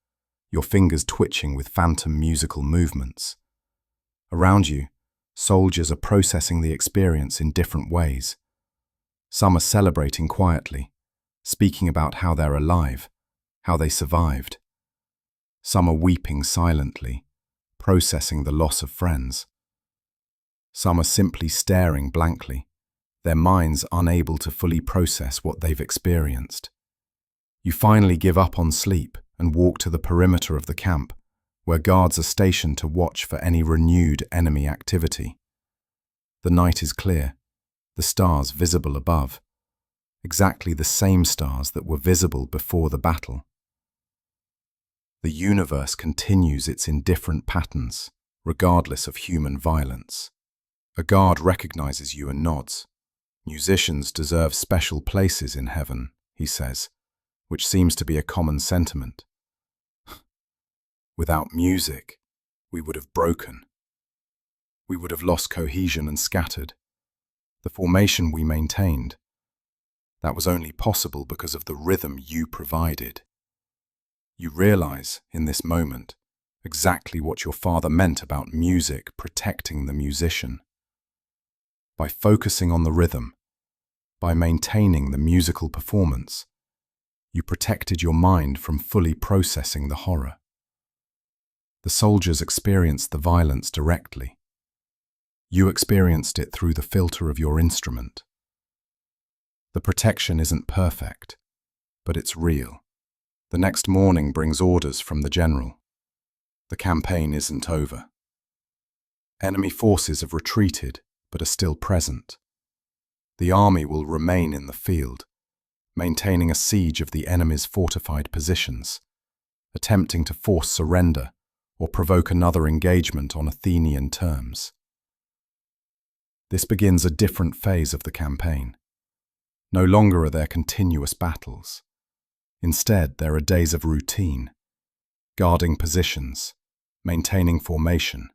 your fingers twitching with phantom musical movements. Around you, soldiers are processing the experience in different ways. Some are celebrating quietly, speaking about how they're alive, how they survived. Some are weeping silently, processing the loss of friends. Some are simply staring blankly, their minds unable to fully process what they've experienced. You finally give up on sleep and walk to the perimeter of the camp, where guards are stationed to watch for any renewed enemy activity. The night is clear, the stars visible above, exactly the same stars that were visible before the battle. The universe continues its indifferent patterns, regardless of human violence. A guard recognizes you and nods. Musicians deserve special places in heaven, he says, which seems to be a common sentiment. Without music, we would have broken. We would have lost cohesion and scattered. The formation we maintained, that was only possible because of the rhythm you provided. You realize, in this moment, exactly what your father meant about music protecting the musician. By focusing on the rhythm, by maintaining the musical performance, you protected your mind from fully processing the horror. The soldiers experienced the violence directly. You experienced it through the filter of your instrument. The protection isn't perfect, but it's real. The next morning brings orders from the general. The campaign isn't over. Enemy forces have retreated, but are still present. The army will remain in the field, maintaining a siege of the enemy's fortified positions, attempting to force surrender or provoke another engagement on Athenian terms. This begins a different phase of the campaign. No longer are there continuous battles. Instead, there are days of routine, guarding positions, maintaining formation,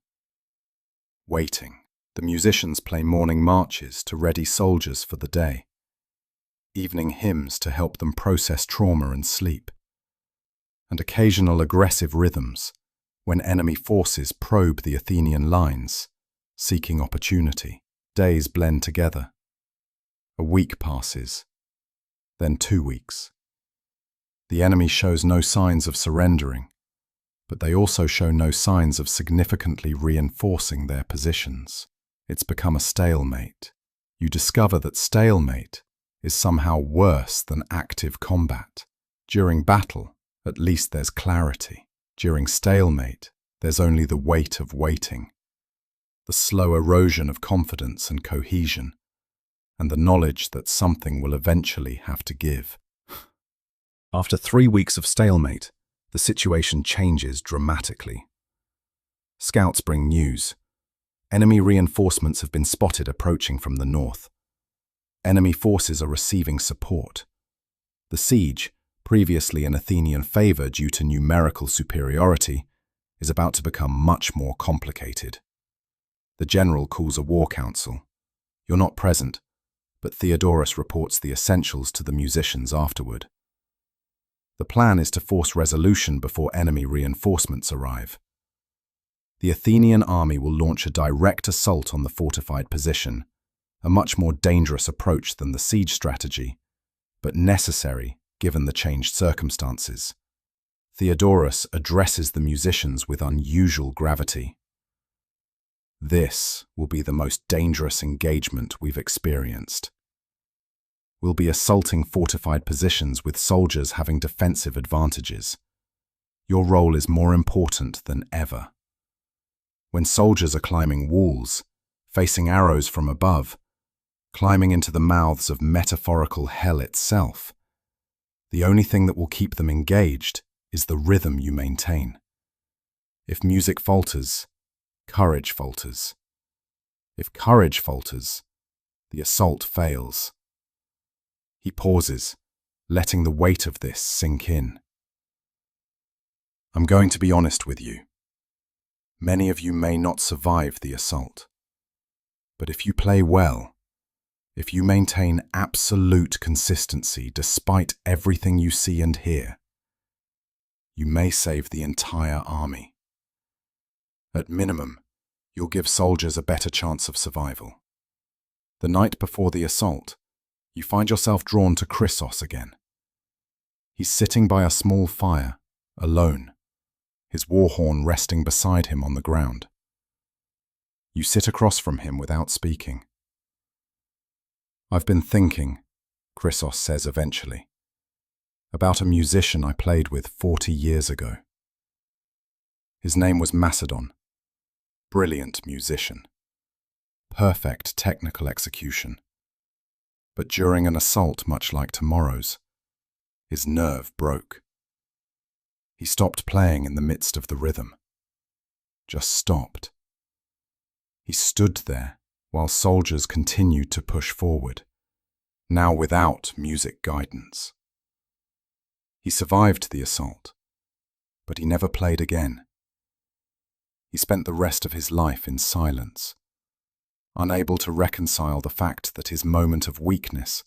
waiting. The musicians play morning marches to ready soldiers for the day, evening hymns to help them process trauma and sleep, and occasional aggressive rhythms when enemy forces probe the Athenian lines, seeking opportunity. Days blend together. A week passes, then 2 weeks. The enemy shows no signs of surrendering, but they also show no signs of significantly reinforcing their positions. It's become a stalemate. You discover that stalemate is somehow worse than active combat. During battle, at least there's clarity. During stalemate, there's only the weight of waiting, the slow erosion of confidence and cohesion, and the knowledge that something will eventually have to give. After 3 weeks of stalemate, the situation changes dramatically. Scouts bring news. Enemy reinforcements have been spotted approaching from the north. Enemy forces are receiving support. The siege, previously in Athenian favor due to numerical superiority, is about to become much more complicated. The general calls a war council. You're not present, but Theodorus reports the essentials to the musicians afterward. The plan is to force resolution before enemy reinforcements arrive. The Athenian army will launch a direct assault on the fortified position, a much more dangerous approach than the siege strategy, but necessary given the changed circumstances. Theodorus addresses the musicians with unusual gravity. This will be the most dangerous engagement we've experienced. We'll be assaulting fortified positions with soldiers having defensive advantages. Your role is more important than ever. When soldiers are climbing walls, facing arrows from above, climbing into the mouths of metaphorical hell itself, the only thing that will keep them engaged is the rhythm you maintain. If music falters, courage falters. If courage falters, the assault fails. He pauses, letting the weight of this sink in. I'm going to be honest with you. Many of you may not survive the assault. But if you play well, if you maintain absolute consistency despite everything you see and hear, you may save the entire army. At minimum, you'll give soldiers a better chance of survival. The night before the assault, you find yourself drawn to Chrysos again. He's sitting by a small fire, alone, his war horn resting beside him on the ground. You sit across from him without speaking. "I've been thinking," Chrysos says eventually, "about a musician I played with 40 years ago. His name was Macedon. Brilliant musician. Perfect technical execution. But during an assault much like tomorrow's, his nerve broke. He stopped playing in the midst of the rhythm. Just stopped. He stood there while soldiers continued to push forward, now without music guidance. He survived the assault, but he never played again. He spent the rest of his life in silence, unable to reconcile the fact that his moment of weakness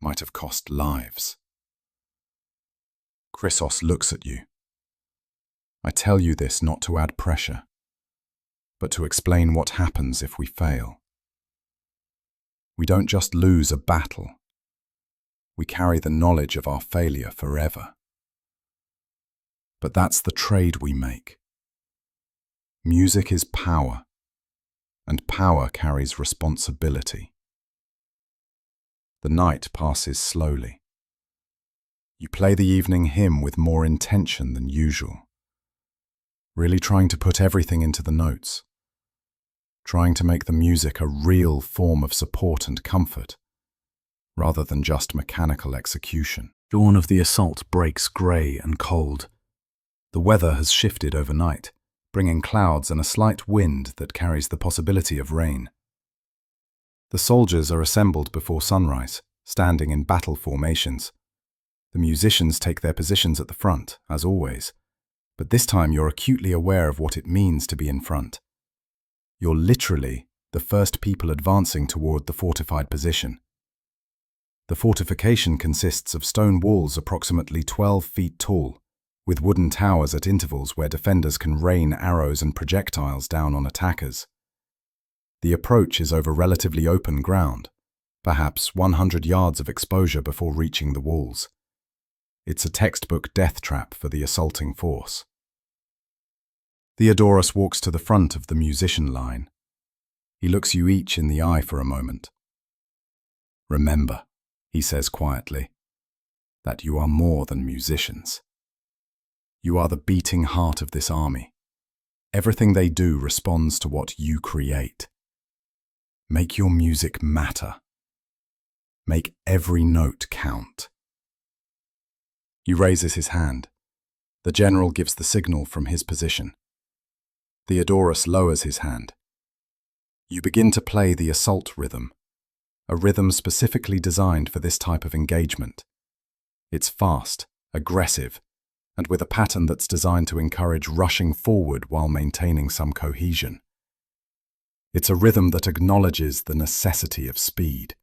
might have cost lives." Chrysos looks at you. "I tell you this not to add pressure, but to explain what happens if we fail. We don't just lose a battle. We carry the knowledge of our failure forever. But that's the trade we make. Music is power, and power carries responsibility." The night passes slowly. You play the evening hymn with more intention than usual, really trying to put everything into the notes, trying to make the music a real form of support and comfort, rather than just mechanical execution. Dawn of the assault breaks grey and cold. The weather has shifted overnight, bringing clouds and a slight wind that carries the possibility of rain. The soldiers are assembled before sunrise, standing in battle formations. The musicians take their positions at the front, as always, but this time you're acutely aware of what it means to be in front. You're literally the first people advancing toward the fortified position. The fortification consists of stone walls approximately 12 feet tall, with wooden towers at intervals where defenders can rain arrows and projectiles down on attackers. The approach is over relatively open ground, perhaps 100 yards of exposure before reaching the walls. It's a textbook death trap for the assaulting force. Theodorus walks to the front of the musician line. He looks you each in the eye for a moment. "Remember," he says quietly, "that you are more than musicians. You are the beating heart of this army. Everything they do responds to what you create. Make your music matter. Make every note count." He raises his hand. The general gives the signal from his position. Theodorus lowers his hand. You begin to play the assault rhythm, a rhythm specifically designed for this type of engagement. It's fast, aggressive, and with a pattern that's designed to encourage rushing forward while maintaining some cohesion. It's a rhythm that acknowledges the necessity of speed,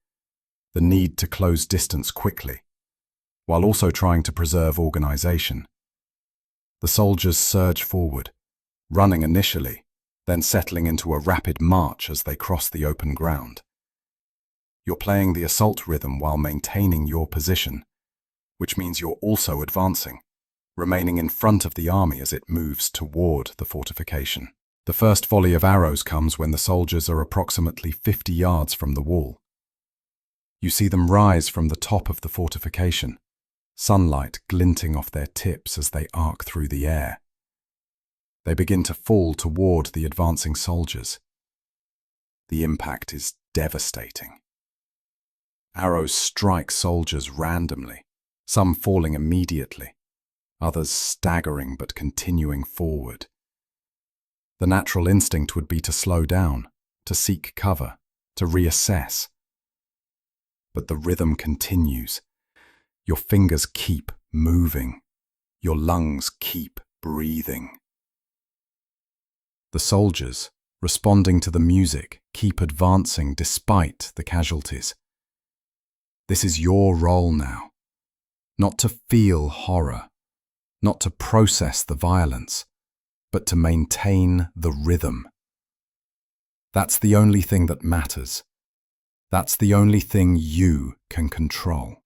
the need to close distance quickly, while also trying to preserve organization. The soldiers surge forward, running initially, then settling into a rapid march as they cross the open ground. You're playing the assault rhythm while maintaining your position, which means you're also advancing, remaining in front of the army as it moves toward the fortification. The first volley of arrows comes when the soldiers are approximately 50 yards from the wall. You see them rise from the top of the fortification, sunlight glinting off their tips as they arc through the air. They begin to fall toward the advancing soldiers. The impact is devastating. Arrows strike soldiers randomly, some falling immediately, others staggering but continuing forward. The natural instinct would be to slow down, to seek cover, to reassess. But the rhythm continues. Your fingers keep moving. Your lungs keep breathing. The soldiers, responding to the music, keep advancing despite the casualties. This is your role now. Not to feel horror, not to process the violence, but to maintain the rhythm. That's the only thing that matters. That's the only thing you can control.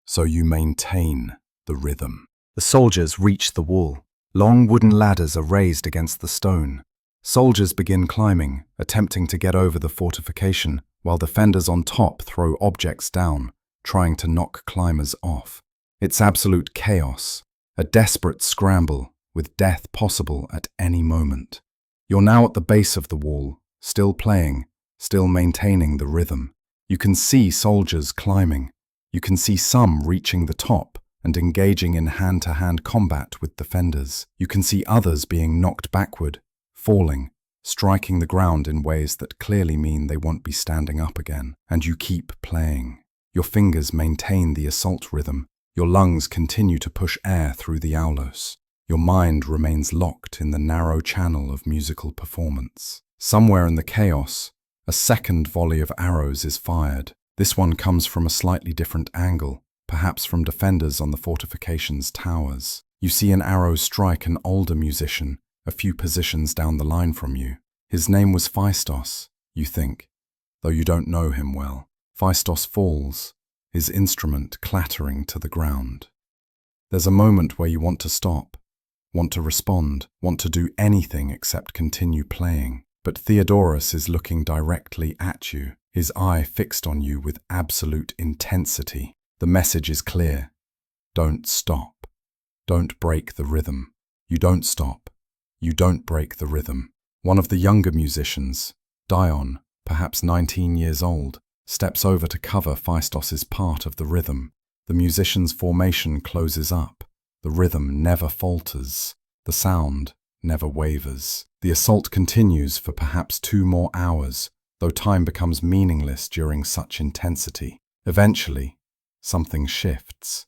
So you maintain the rhythm. The soldiers reach the wall. Long wooden ladders are raised against the stone. Soldiers begin climbing, attempting to get over the fortification, while defenders on top throw objects down, trying to knock climbers off. It's absolute chaos, a desperate scramble, with death possible at any moment. You're now at the base of the wall, still playing, still maintaining the rhythm. You can see soldiers climbing. You can see some reaching the top and engaging in hand-to-hand combat with defenders. You can see others being knocked backward, falling, striking the ground in ways that clearly mean they won't be standing up again. And you keep playing. Your fingers maintain the assault rhythm. Your lungs continue to push air through the aulos. Your mind remains locked in the narrow channel of musical performance. Somewhere in the chaos, a second volley of arrows is fired. This one comes from a slightly different angle, perhaps from defenders on the fortification's towers. You see an arrow strike an older musician, a few positions down the line from you. His name was Phaistos, you think, though you don't know him well. Phaistos falls, his instrument clattering to the ground. There's a moment where you want to stop, want to respond, want to do anything except continue playing. But Theodorus is looking directly at you, his eye fixed on you with absolute intensity. The message is clear. Don't stop. Don't break the rhythm. You don't stop. You don't break the rhythm. One of the younger musicians, Dion, perhaps 19 years old, steps over to cover Phaistos's part of the rhythm. The musician's formation closes up. The rhythm never falters. The sound never wavers. The assault continues for perhaps 2 more hours, though time becomes meaningless during such intensity. Eventually, something shifts.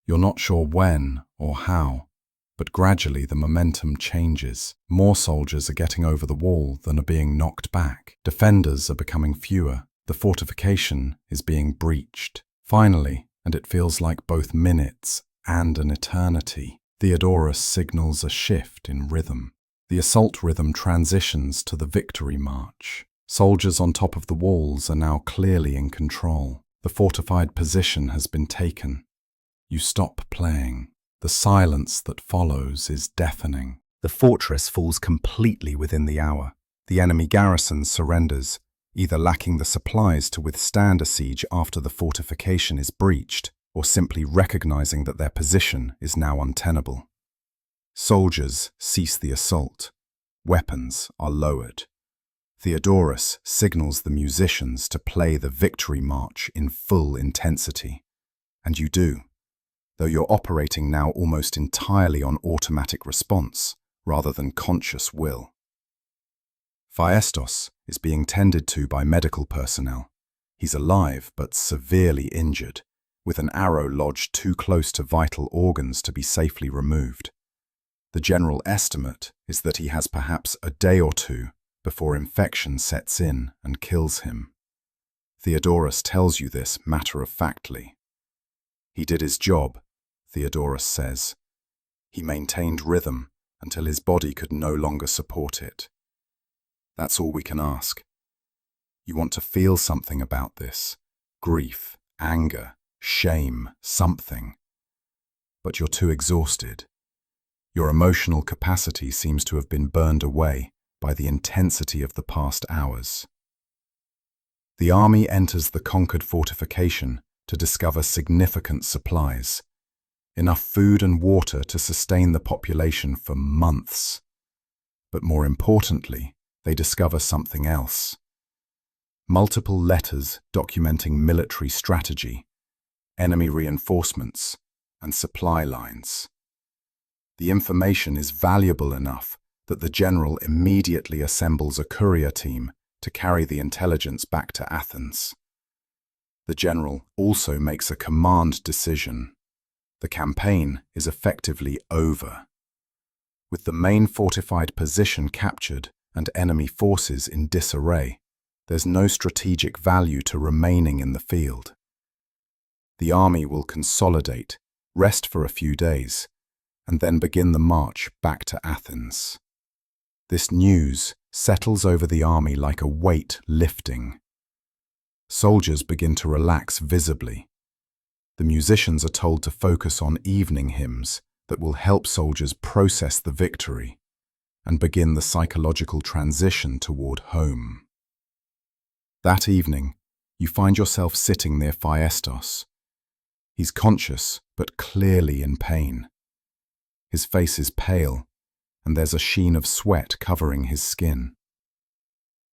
You're not sure when or how, but gradually the momentum changes. More soldiers are getting over the wall than are being knocked back. Defenders are becoming fewer. The fortification is being breached. Finally, and it feels like both minutes and an eternity, Theodorus signals a shift in rhythm. The assault rhythm transitions to the victory march. Soldiers on top of the walls are now clearly in control. The fortified position has been taken. You stop playing. The silence that follows is deafening. The fortress falls completely within the hour. The enemy garrison surrenders, either lacking the supplies to withstand a siege after the fortification is breached, or simply recognizing that their position is now untenable. Soldiers cease the assault. Weapons are lowered. Theodorus signals the musicians to play the victory march in full intensity. And you do, though you're operating now almost entirely on automatic response rather than conscious will. Phaistos is being tended to by medical personnel. He's alive but severely injured, with an arrow lodged too close to vital organs to be safely removed. The general estimate is that he has perhaps a day or two before infection sets in and kills him. Theodorus tells you this matter-of-factly. He did his job, Theodorus says. He maintained rhythm until his body could no longer support it. That's all we can ask. You want to feel something about this. Grief, anger, shame, something. But you're too exhausted. Your emotional capacity seems to have been burned away by the intensity of the past hours. The army enters the conquered fortification to discover significant supplies, enough food and water to sustain the population for months. But more importantly, they discover something else. Multiple letters documenting military strategy, enemy reinforcements, and supply lines. The information is valuable enough that the general immediately assembles a courier team to carry the intelligence back to Athens. The general also makes a command decision. The campaign is effectively over. With the main fortified position captured and enemy forces in disarray, there's no strategic value to remaining in the field. The army will consolidate, rest for a few days, and then begin the march back to Athens. This news settles over the army like a weight lifting. Soldiers begin to relax visibly. The musicians are told to focus on evening hymns that will help soldiers process the victory. and begin the psychological transition toward home. That evening, you find yourself sitting near Phaistos. He's conscious, but clearly in pain. His face is pale, and there's a sheen of sweat covering his skin.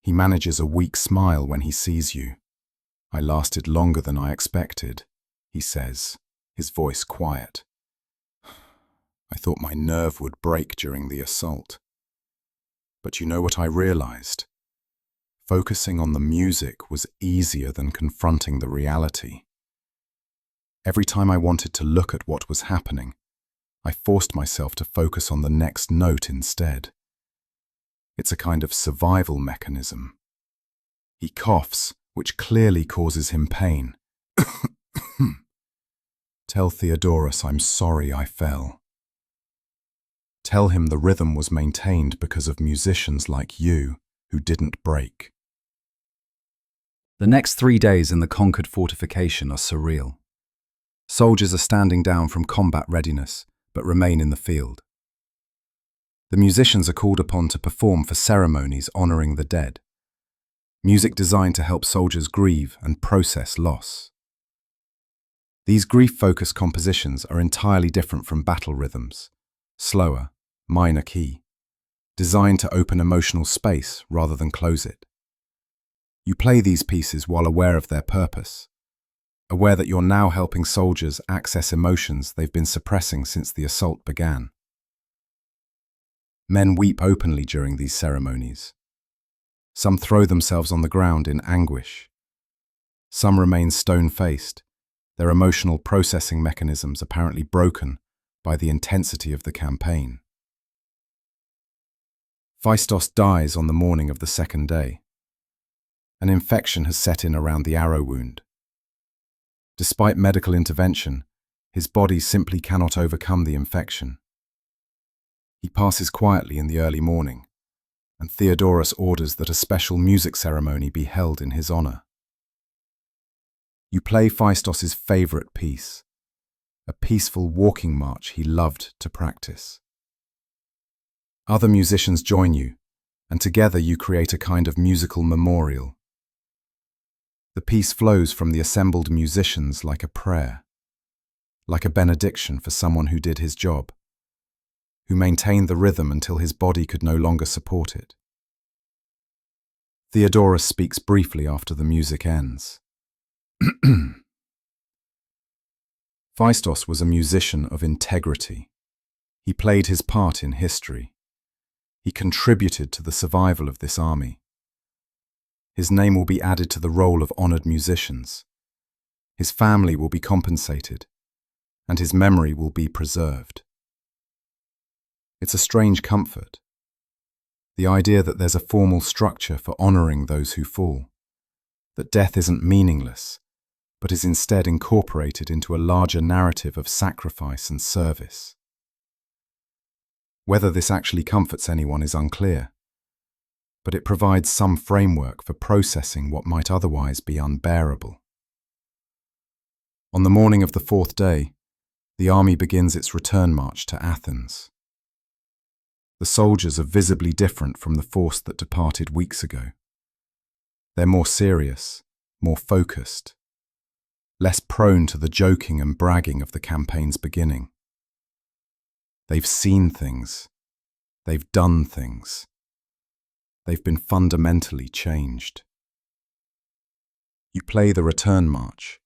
He manages a weak smile when he sees you. "I lasted longer than I expected," he says, his voice quiet. "I thought my nerve would break during the assault. But you know what I realized? Focusing on the music was easier than confronting the reality. Every time I wanted to look at what was happening, I forced myself to focus on the next note instead. It's a kind of survival mechanism." He coughs, which clearly causes him pain. "Tell Theodorus I'm sorry I fell. Tell him the rhythm was maintained because of musicians like you who didn't break." The next 3 days in the conquered fortification are surreal. Soldiers are standing down from combat readiness, but remain in the field. The musicians are called upon to perform for ceremonies honoring the dead. Music designed to help soldiers grieve and process loss. These grief-focused compositions are entirely different from battle rhythms, slower, minor key, designed to open emotional space rather than close it. You play these pieces while aware of their purpose, aware that you're now helping soldiers access emotions they've been suppressing since the assault began. Men weep openly during these ceremonies. Some throw themselves on the ground in anguish. Some remain stone-faced, their emotional processing mechanisms apparently broken by the intensity of the campaign. Phaistos dies on the morning of the second day. An infection has set in around the arrow wound. Despite medical intervention, his body simply cannot overcome the infection. He passes quietly in the early morning, and Theodorus orders that a special music ceremony be held in his honor. You play Phaistos's favorite piece, a peaceful walking march he loved to practice. Other musicians join you, and together you create a kind of musical memorial. The piece flows from the assembled musicians like a prayer, like a benediction for someone who did his job, who maintained the rhythm until his body could no longer support it. Theodorus speaks briefly after the music ends. Phaistos was a musician of integrity. He played his part in history. He contributed to the survival of this army. His name will be added to the roll of honored musicians. His family will be compensated, and his memory will be preserved. It's a strange comfort, the idea that there's a formal structure for honoring those who fall, that death isn't meaningless, but is instead incorporated into a larger narrative of sacrifice and service. Whether this actually comforts anyone is unclear, but it provides some framework for processing what might otherwise be unbearable. On the morning of the fourth day, the army begins its return march to Athens. The soldiers are visibly different from the force that departed weeks ago. They're more serious, more focused, less prone to the joking and bragging of the campaign's beginning. They've seen things. They've done things. They've been fundamentally changed. You play the return march,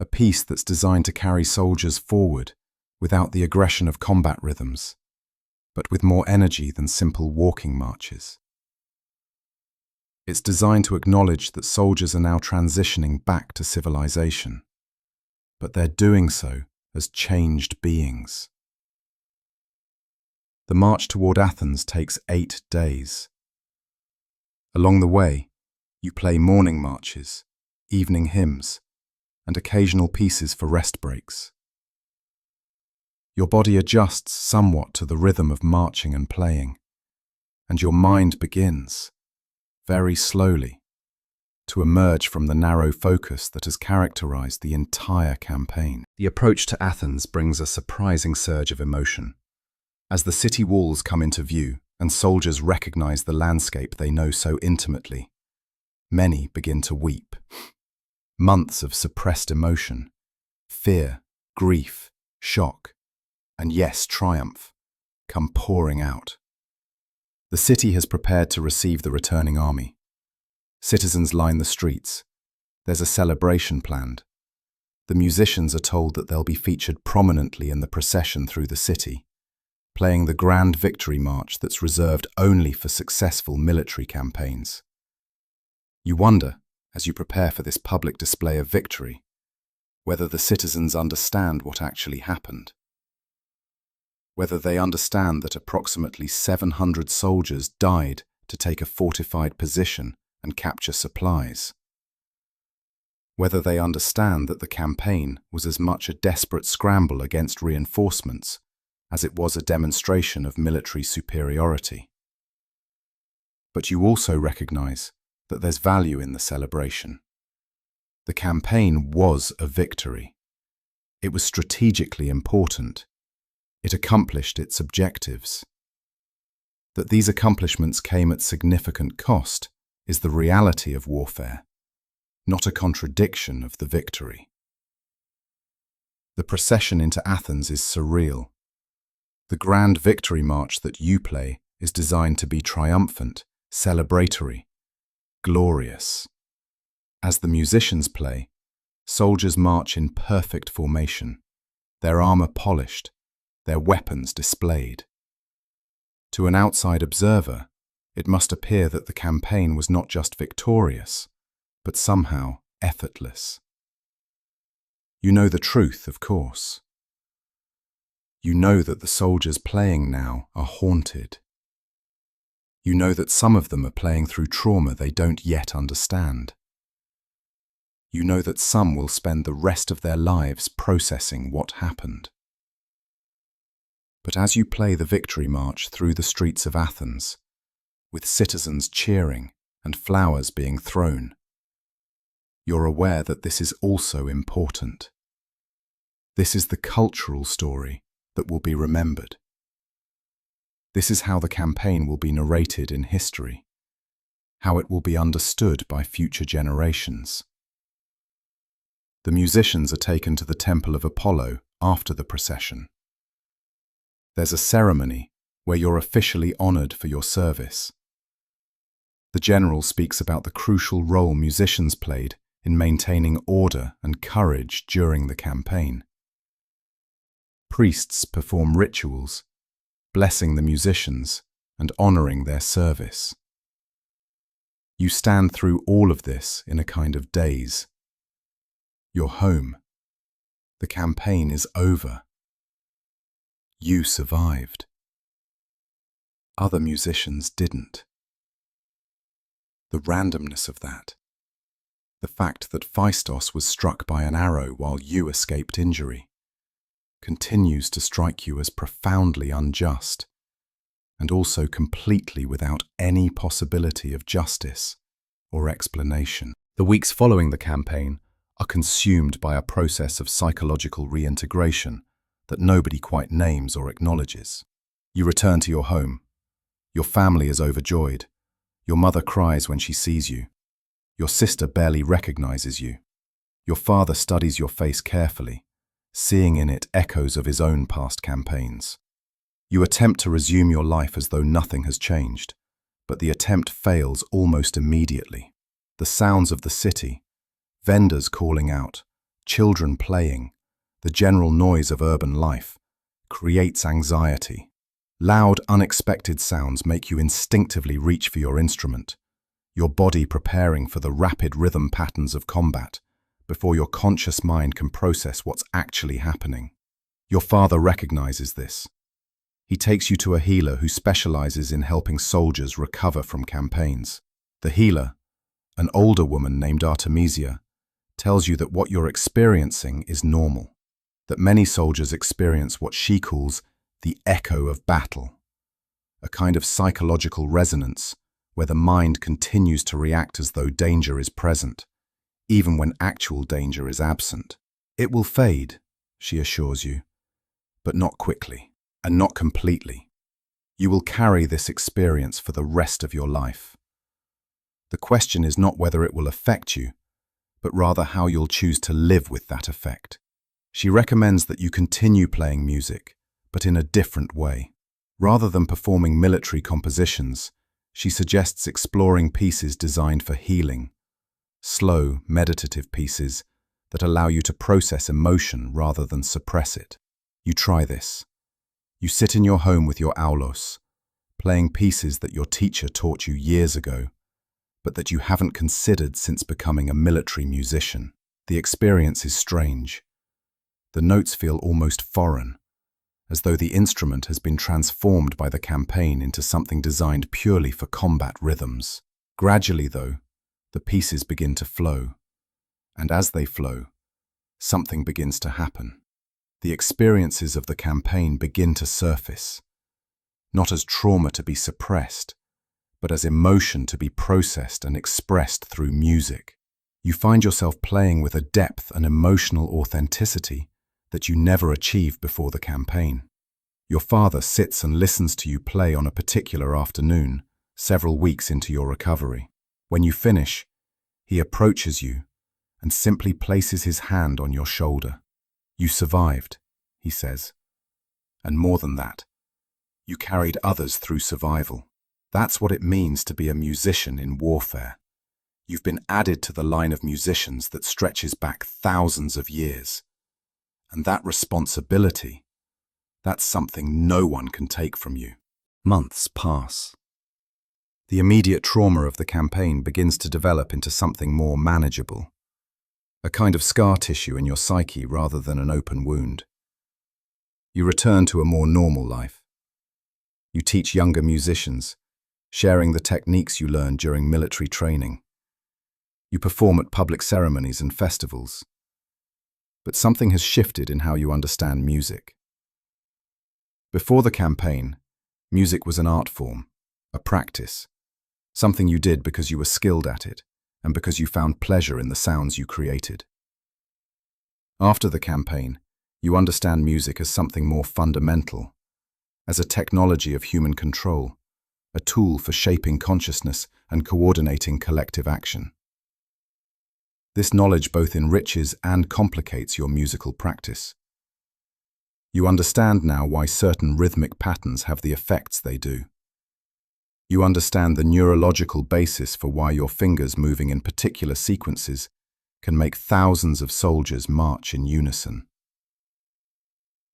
a piece that's designed to carry soldiers forward without the aggression of combat rhythms, but with more energy than simple walking marches. It's designed to acknowledge that soldiers are now transitioning back to civilization, but they're doing so as changed beings. The march toward Athens takes 8 days. Along the way, you play morning marches, evening hymns, and occasional pieces for rest breaks. Your body adjusts somewhat to the rhythm of marching and playing, and your mind begins, very slowly, to emerge from the narrow focus that has characterized the entire campaign. The approach to Athens brings a surprising surge of emotion. As the city walls come into view, and soldiers recognize the landscape they know so intimately. Many begin to weep. Months of suppressed emotion, fear, grief, shock, and yes, triumph, come pouring out. The city has prepared to receive the returning army. Citizens line the streets. There's a celebration planned. The musicians are told that they'll be featured prominently in the procession through the city, playing the grand victory march that's reserved only for successful military campaigns. You wonder, as you prepare for this public display of victory, whether the citizens understand what actually happened. Whether they understand that approximately 700 soldiers died to take a fortified position and capture supplies. Whether they understand that the campaign was as much a desperate scramble against reinforcements as it was a demonstration of military superiority. But you also recognize that there's value in the celebration. The campaign was a victory. It was strategically important. It accomplished its objectives. That these accomplishments came at significant cost is the reality of warfare, not a contradiction of the victory. The procession into Athens is surreal. The grand victory march that you play is designed to be triumphant, celebratory, glorious. As the musicians play, soldiers march in perfect formation, their armor polished, their weapons displayed. To an outside observer, it must appear that the campaign was not just victorious, but somehow effortless. You know the truth, of course. You know that the soldiers playing now are haunted. You know that some of them are playing through trauma they don't yet understand. You know that some will spend the rest of their lives processing what happened. But as you play the victory march through the streets of Athens, with citizens cheering and flowers being thrown, you're aware that this is also important. This is the cultural story that will be remembered. This is how the campaign will be narrated in history, how it will be understood by future generations. The musicians are taken to the Temple of Apollo after the procession. There's a ceremony where you're officially honored for your service. The general speaks about the crucial role musicians played in maintaining order and courage during the campaign. Priests perform rituals, blessing the musicians and honoring their service. You stand through all of this in a kind of daze. You're home. The campaign is over. You survived. Other musicians didn't. The randomness of that, the fact that Phaistos was struck by an arrow while you escaped injury, continues to strike you as profoundly unjust, and also completely without any possibility of justice or explanation. The weeks following the campaign are consumed by a process of psychological reintegration that nobody quite names or acknowledges. You return to your home. Your family is overjoyed. Your mother cries when she sees you. Your sister barely recognizes you. Your father studies your face carefully, seeing in it echoes of his own past campaigns. You attempt to resume your life as though nothing has changed, but the attempt fails almost immediately. The sounds of the city, vendors calling out, children playing, the general noise of urban life, creates anxiety. Loud, unexpected sounds make you instinctively reach for your instrument, your body preparing for the rapid rhythm patterns of combat before your conscious mind can process what's actually happening. Your father recognizes this. He takes you to a healer who specializes in helping soldiers recover from campaigns. The healer, an older woman named Artemisia, tells you that what you're experiencing is normal, that many soldiers experience what she calls the echo of battle, a kind of psychological resonance where the mind continues to react as though danger is present, even when actual danger is absent. It will fade, she assures you, but not quickly, and not completely. You will carry this experience for the rest of your life. The question is not whether it will affect you, but rather how you'll choose to live with that effect. She recommends that you continue playing music, but in a different way. Rather than performing military compositions, she suggests exploring pieces designed for healing, slow, meditative pieces that allow you to process emotion rather than suppress it. You try this. You sit in your home with your aulos, playing pieces that your teacher taught you years ago, but that you haven't considered since becoming a military musician. The experience is strange. The notes feel almost foreign, as though the instrument has been transformed by the campaign into something designed purely for combat rhythms. Gradually, though, the pieces begin to flow, and as they flow, something begins to happen. The experiences of the campaign begin to surface, not as trauma to be suppressed, but as emotion to be processed and expressed through music. You find yourself playing with a depth and emotional authenticity that you never achieved before the campaign. Your father sits and listens to you play on a particular afternoon, several weeks into your recovery. When you finish, he approaches you and simply places his hand on your shoulder. You survived, he says. And more than that, you carried others through survival. That's what it means to be a musician in warfare. You've been added to the line of musicians that stretches back thousands of years. And that responsibility, that's something no one can take from you. Months pass. The immediate trauma of the campaign begins to develop into something more manageable. A kind of scar tissue in your psyche rather than an open wound. You return to a more normal life. You teach younger musicians, sharing the techniques you learned during military training. You perform at public ceremonies and festivals. But something has shifted in how you understand music. Before the campaign, music was an art form, a practice, something you did because you were skilled at it and because you found pleasure in the sounds you created. After the campaign, you understand music as something more fundamental, as a technology of human control, a tool for shaping consciousness and coordinating collective action. This knowledge both enriches and complicates your musical practice. You understand now why certain rhythmic patterns have the effects they do. You understand the neurological basis for why your fingers moving in particular sequences can make thousands of soldiers march in unison.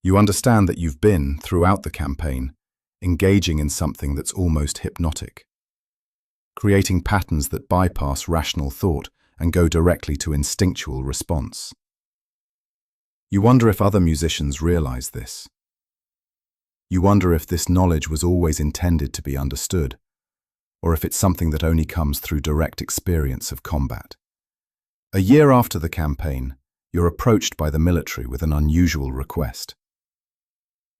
You understand that you've been, throughout the campaign, engaging in something that's almost hypnotic, creating patterns that bypass rational thought and go directly to instinctual response. You wonder if other musicians realize this. You wonder if this knowledge was always intended to be understood, or if it's something that only comes through direct experience of combat. A year after the campaign, you're approached by the military with an unusual request.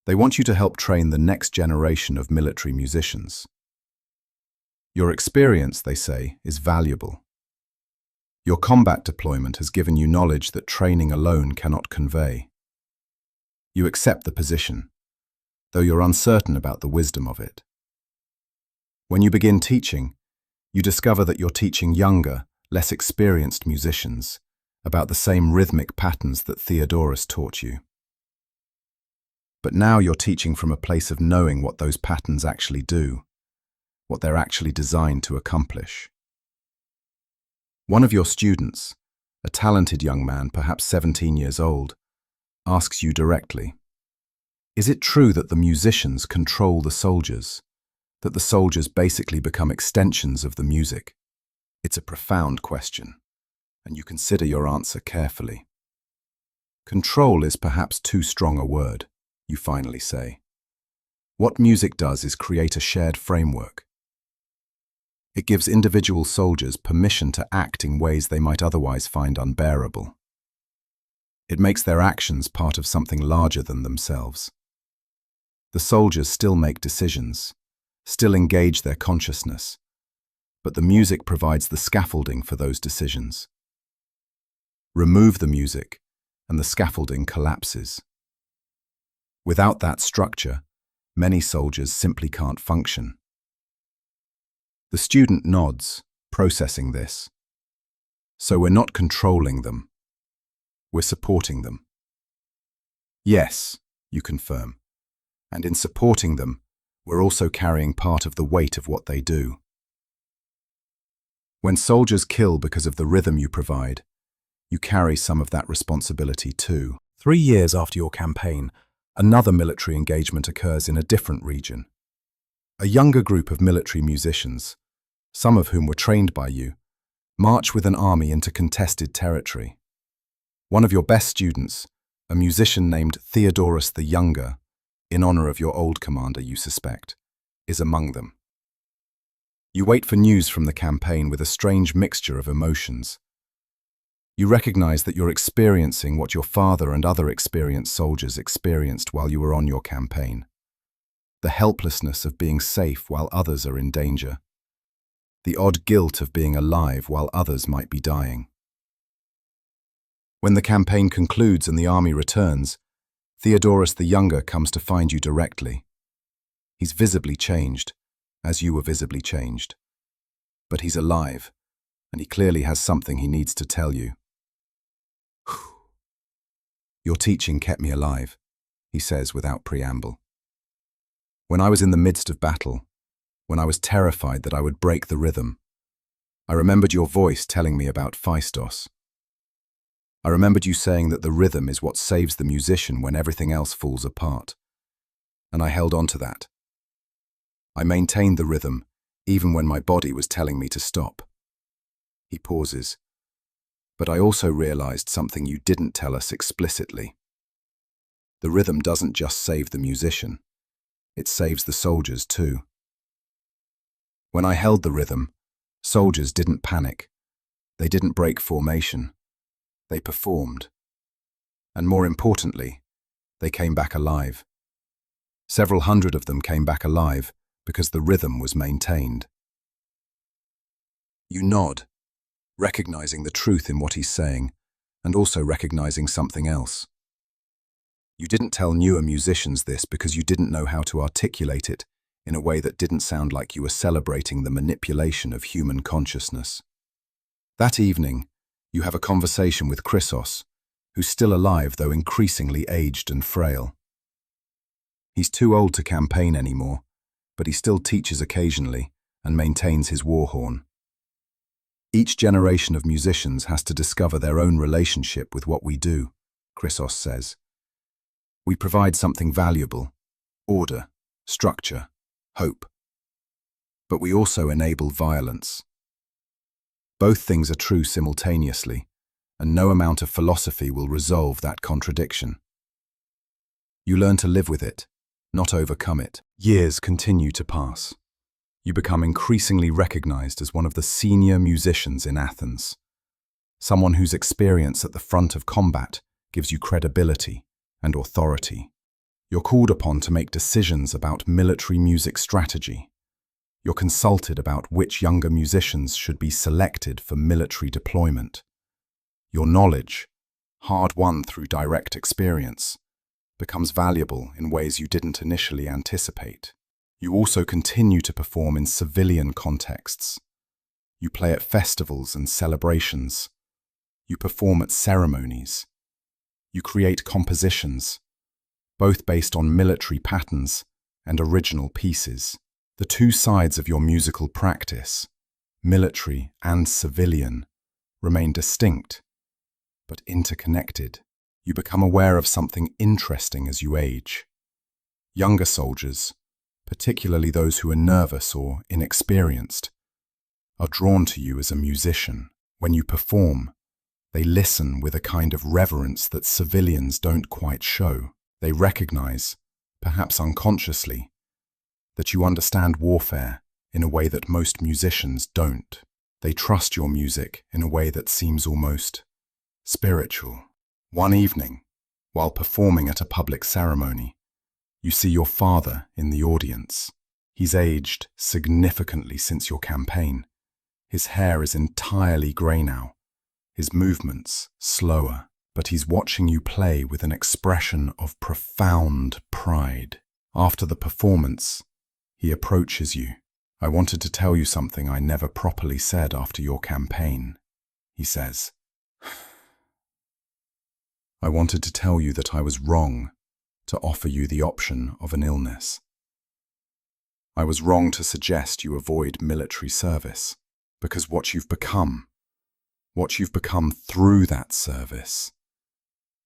They want you to help train the next generation of military musicians. Your experience, they say, is valuable. Your combat deployment has given you knowledge that training alone cannot convey. You accept the position, though you're uncertain about the wisdom of it. When you begin teaching, you discover that you're teaching younger, less experienced musicians about the same rhythmic patterns that Theodorus taught you. But now you're teaching from a place of knowing what those patterns actually do, what they're actually designed to accomplish. One of your students, a talented young man, perhaps 17 years old, asks you directly, "Is it true that the musicians control the soldiers, that the soldiers basically become extensions of the music?" It's a profound question, and you consider your answer carefully. Control is perhaps too strong a word, you finally say. What music does is create a shared framework. It gives individual soldiers permission to act in ways they might otherwise find unbearable. It makes their actions part of something larger than themselves. The soldiers still make decisions, still engage their consciousness, but the music provides the scaffolding for those decisions. Remove the music, and the scaffolding collapses. Without that structure, Many soldiers simply can't function. The student nods, processing this. So we're not controlling them. We're supporting them. Yes, you confirm. And in supporting them, we're also carrying part of the weight of what they do. When soldiers kill because of the rhythm you provide, you carry some of that responsibility too. 3 years after your campaign, another military engagement occurs in a different region. A younger group of military musicians, some of whom were trained by you, march with an army into contested territory. One of your best students, a musician named Theodorus the Younger, in honor of your old commander, you suspect, is among them. You wait for news from the campaign with a strange mixture of emotions. You recognize that you're experiencing what your father and other experienced soldiers experienced while you were on your campaign. The helplessness of being safe while others are in danger. The odd guilt of being alive while others might be dying. When the campaign concludes and the army returns, Theodorus the Younger comes to find you directly. He's visibly changed, as you were visibly changed. But he's alive, and he clearly has something he needs to tell you. Your teaching kept me alive, he says without preamble. When I was in the midst of battle, when I was terrified that I would break the rhythm, I remembered your voice telling me about Phaistos. I remembered you saying that the rhythm is what saves the musician when everything else falls apart. And I held on to that. I maintained the rhythm, even when my body was telling me to stop. He pauses. But I also realized something you didn't tell us explicitly. The rhythm doesn't just save the musician. It saves the soldiers too. When I held the rhythm, soldiers didn't panic. They didn't break formation. They performed. And more importantly, they came back alive. Several hundred of them came back alive because the rhythm was maintained. You nod, recognizing the truth in what he's saying, and also recognizing something else. You didn't tell newer musicians this because you didn't know how to articulate it in a way that didn't sound like you were celebrating the manipulation of human consciousness. That evening, you have a conversation with Chrysos, who's still alive though increasingly aged and frail. He's too old to campaign anymore, but he still teaches occasionally and maintains his war horn. Each generation of musicians has to discover their own relationship with what we do, Chrysos says. We provide something valuable, order, structure, hope. But we also enable violence. Both things are true simultaneously, and no amount of philosophy will resolve that contradiction. You learn to live with it, not overcome it. Years continue to pass. You become increasingly recognized as one of the senior musicians in Athens, someone whose experience at the front of combat gives you credibility and authority. You're called upon to make decisions about military music strategy. You're consulted about which younger musicians should be selected for military deployment. Your knowledge, hard-won through direct experience, becomes valuable in ways you didn't initially anticipate. You also continue to perform in civilian contexts. You play at festivals and celebrations. You perform at ceremonies. You create compositions, both based on military patterns and original pieces. The two sides of your musical practice, military and civilian, remain distinct, but interconnected. You become aware of something interesting as you age. Younger soldiers, particularly those who are nervous or inexperienced, are drawn to you as a musician. When you perform, they listen with a kind of reverence that civilians don't quite show. They recognize, perhaps unconsciously, that you understand warfare in a way that most musicians don't. They trust your music in a way that seems almost spiritual. One evening, while performing at a public ceremony, you see your father in the audience. He's aged significantly since your campaign. His hair is entirely grey now, his movements slower, but he's watching you play with an expression of profound pride. After the performance, he approaches you. "I wanted to tell you something I never properly said after your campaign," he says. "I wanted to tell you that I was wrong to offer you the option of an illness. I was wrong to suggest you avoid military service, because what you've become through that service,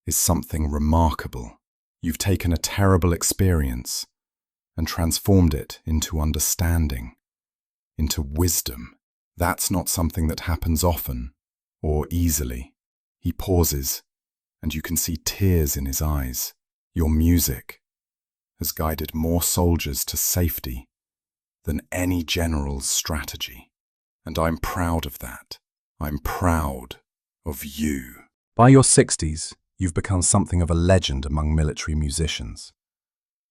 is something remarkable. You've taken a terrible experience and transformed it into understanding, into wisdom. That's not something that happens often or easily." He pauses, and you can see tears in his eyes. "Your music has guided more soldiers to safety than any general's strategy. And I'm proud of that. I'm proud of you." By your 60s, you've become something of a legend among military musicians.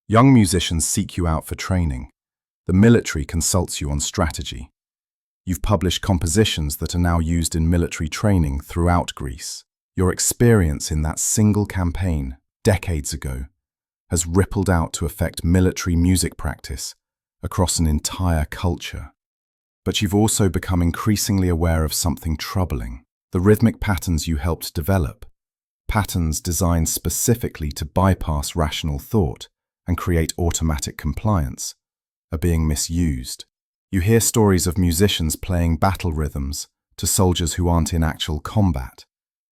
Young musicians seek you out for training. The military consults you on strategy. You've published compositions that are now used in military training throughout Greece. Your experience in that single campaign, decades ago, has rippled out to affect military music practice across an entire culture. But you've also become increasingly aware of something troubling: the rhythmic patterns you helped develop, patterns designed specifically to bypass rational thought and create automatic compliance, are being misused. You hear stories of musicians playing battle rhythms to soldiers who aren't in actual combat,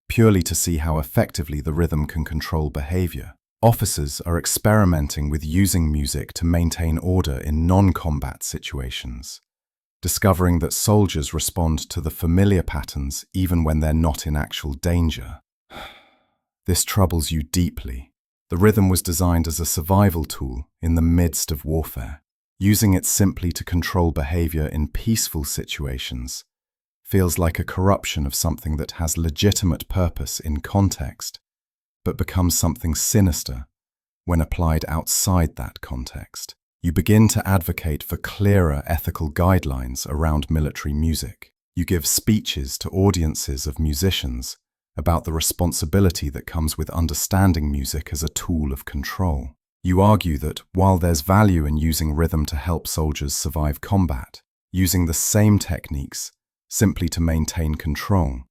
purely to see how effectively the rhythm can control behavior. Officers are experimenting with using music to maintain order in non-combat situations, discovering that soldiers respond to the familiar patterns even when they're not in actual danger. This troubles you deeply. The rhythm was designed as a survival tool in the midst of warfare. Using it simply to control behavior in peaceful situations feels like a corruption of something that has legitimate purpose in context, but becomes something sinister when applied outside that context. You begin to advocate for clearer ethical guidelines around military music. You give speeches to audiences of musicians about the responsibility that comes with understanding music as a tool of control. You argue that while there's value in using rhythm to help soldiers survive combat, using the same techniques simply to maintain control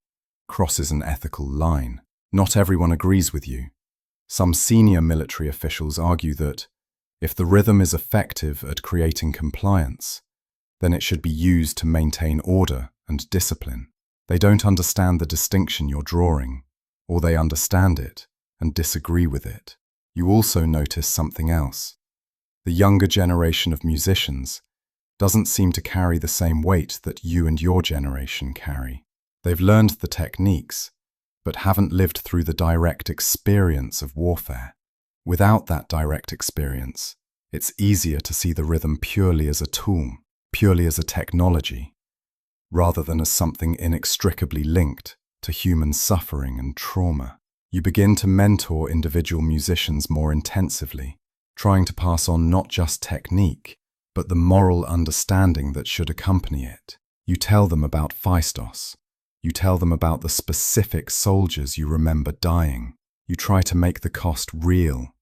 crosses an ethical line. Not everyone agrees with you. Some senior military officials argue that if the rhythm is effective at creating compliance, then it should be used to maintain order and discipline. They don't understand the distinction you're drawing, or they understand it and disagree with it. You also notice something else. The younger generation of musicians doesn't seem to carry the same weight that you and your generation carry. They've learned the techniques, but haven't lived through the direct experience of warfare. Without that direct experience, it's easier to see the rhythm purely as a tool, purely as a technology, rather than as something inextricably linked to human suffering and trauma. You begin to mentor individual musicians more intensively, trying to pass on not just technique, but the moral understanding that should accompany it. You tell them about Phaistos. You tell them about the specific soldiers you remember dying. You try to make the cost real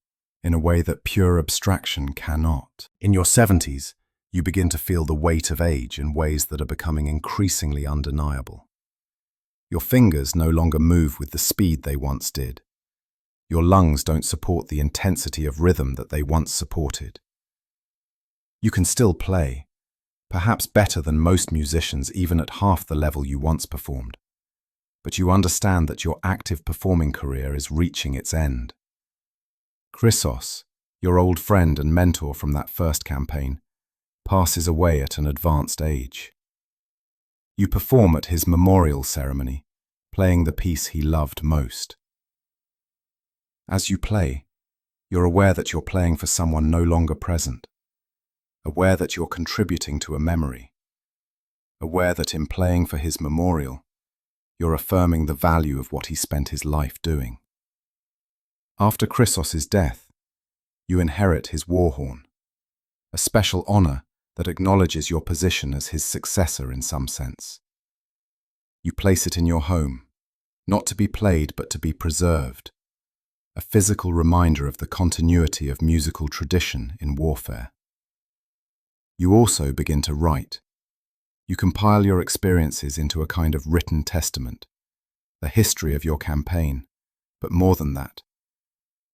in a way that pure abstraction cannot. In your 70s, you begin to feel the weight of age in ways that are becoming increasingly undeniable. Your fingers no longer move with the speed they once did. Your lungs don't support the intensity of rhythm that they once supported. You can still play, perhaps better than most musicians even at half the level you once performed. But you understand that your active performing career is reaching its end. Chrysos, your old friend and mentor from that first campaign, passes away at an advanced age. You perform at his memorial ceremony, playing the piece he loved most. As you play, you're aware that you're playing for someone no longer present, aware that you're contributing to a memory, aware that in playing for his memorial, you're affirming the value of what he spent his life doing. After Chrysos' death, you inherit his war horn, a special honor that acknowledges your position as his successor in some sense. You place it in your home, not to be played but to be preserved, a physical reminder of the continuity of musical tradition in warfare. You also begin to write. You compile your experiences into a kind of written testament, the history of your campaign, but more than that,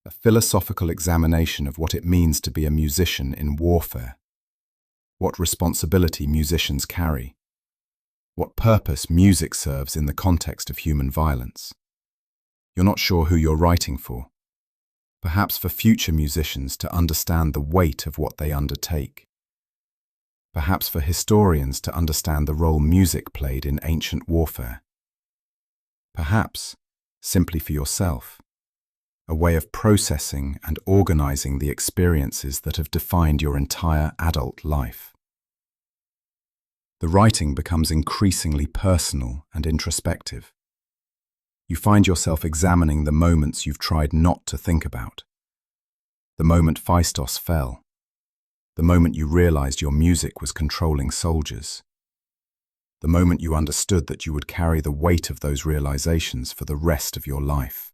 a philosophical examination of what it means to be a musician in warfare, what responsibility musicians carry, what purpose music serves in the context of human violence. You're not sure who you're writing for, perhaps for future musicians to understand the weight of what they undertake, perhaps for historians to understand the role music played in ancient warfare, perhaps simply for yourself, a way of processing and organizing the experiences that have defined your entire adult life. The writing becomes increasingly personal and introspective. You find yourself examining the moments you've tried not to think about. The moment Phaistos fell. The moment you realized your music was controlling soldiers. The moment you understood that you would carry the weight of those realizations for the rest of your life.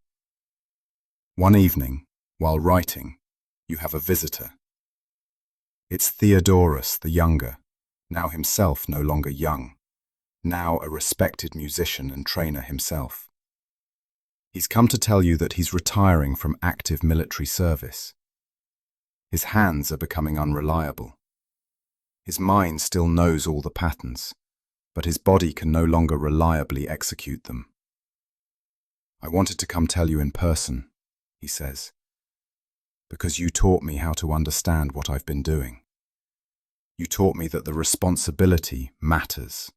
One evening, while writing, you have a visitor. It's Theodorus the Younger, now himself no longer young, now a respected musician and trainer himself. He's come to tell you that he's retiring from active military service. His hands are becoming unreliable. His mind still knows all the patterns, but his body can no longer reliably execute them. I wanted to come tell you in person, he says, because you taught me how to understand what I've been doing. You taught me that the responsibility matters,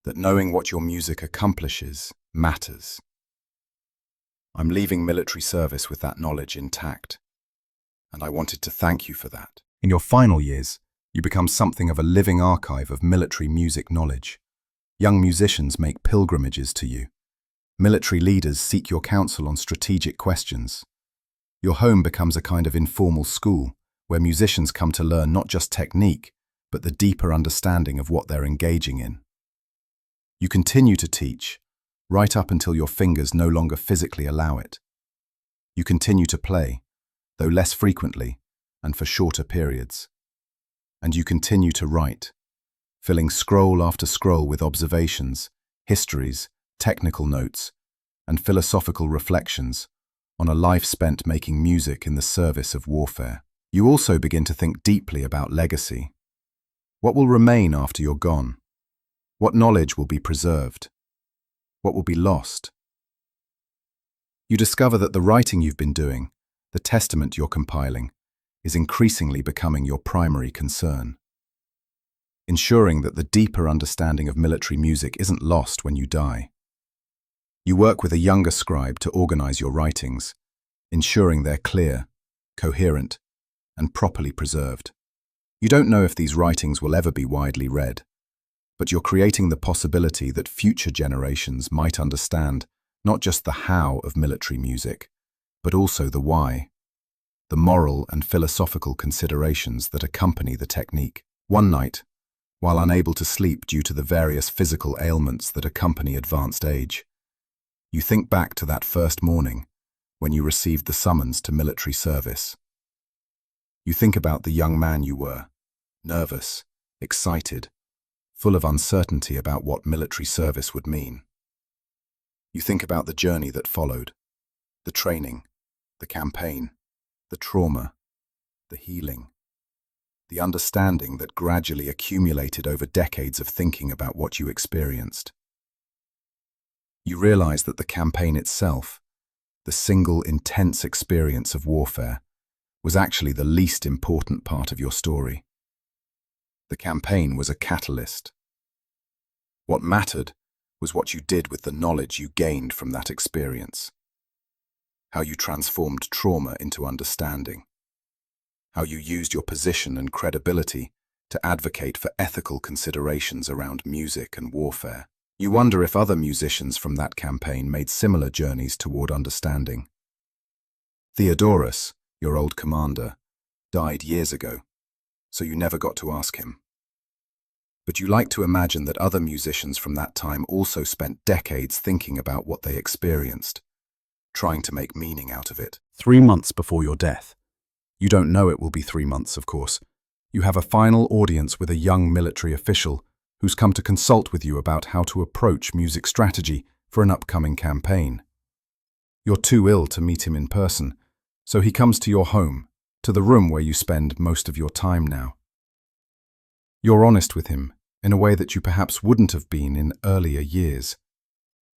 that knowing what your music accomplishes matters. I'm leaving military service with that knowledge intact, and I wanted to thank you for that. In your final years, you become something of a living archive of military music knowledge. Young musicians make pilgrimages to you. Military leaders seek your counsel on strategic questions. Your home becomes a kind of informal school where musicians come to learn not just technique, but the deeper understanding of what they're engaging in. You continue to teach, right up until your fingers no longer physically allow it. You continue to play, though less frequently and for shorter periods. And you continue to write, filling scroll after scroll with observations, histories, technical notes, and philosophical reflections on a life spent making music in the service of warfare. You also begin to think deeply about legacy. What will remain after you're gone? What knowledge will be preserved? What will be lost? You discover that the writing you've been doing, the testament you're compiling, is increasingly becoming your primary concern. Ensuring that the deeper understanding of military music isn't lost when you die. You work with a younger scribe to organize your writings, ensuring they're clear, coherent, and properly preserved. You don't know if these writings will ever be widely read, but you're creating the possibility that future generations might understand not just the how of military music, but also the why, the moral and philosophical considerations that accompany the technique. One night, while unable to sleep due to the various physical ailments that accompany advanced age, you think back to that first morning when you received the summons to military service. You think about the young man you were, nervous, excited, full of uncertainty about what military service would mean. You think about the journey that followed, the training, the campaign, the trauma, the healing, the understanding that gradually accumulated over decades of thinking about what you experienced. You realize that the campaign itself, the single intense experience of warfare, was actually the least important part of your story. The campaign was a catalyst. What mattered was what you did with the knowledge you gained from that experience. How you transformed trauma into understanding. How you used your position and credibility to advocate for ethical considerations around music and warfare. You wonder if other musicians from that campaign made similar journeys toward understanding. Theodorus, your old commander, died years ago, so you never got to ask him. But you like to imagine that other musicians from that time also spent decades thinking about what they experienced, trying to make meaning out of it. 3 months before your death. You don't know it will be 3 months, of course. You have a final audience with a young military official who's come to consult with you about how to approach music strategy for an upcoming campaign. You're too ill to meet him in person, so he comes to your home, to the room where you spend most of your time now. You're honest with him in a way that you perhaps wouldn't have been in earlier years.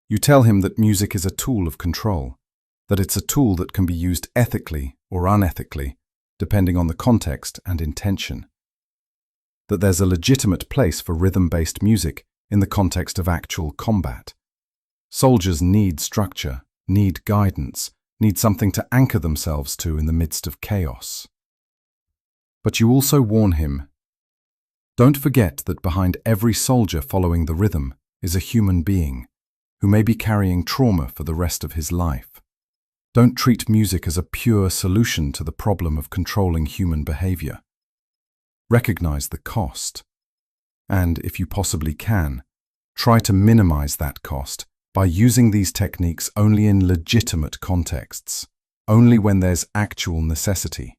You tell him that music is a tool of control, that it's a tool that can be used ethically or unethically, depending on the context and intention. That there's a legitimate place for rhythm-based music in the context of actual combat. Soldiers need structure, need guidance, need something to anchor themselves to in the midst of chaos. But you also warn him, don't forget that behind every soldier following the rhythm is a human being who may be carrying trauma for the rest of his life. Don't treat music as a pure solution to the problem of controlling human behavior. Recognize the cost, and, if you possibly can, try to minimize that cost by using these techniques only in legitimate contexts, only when there's actual necessity,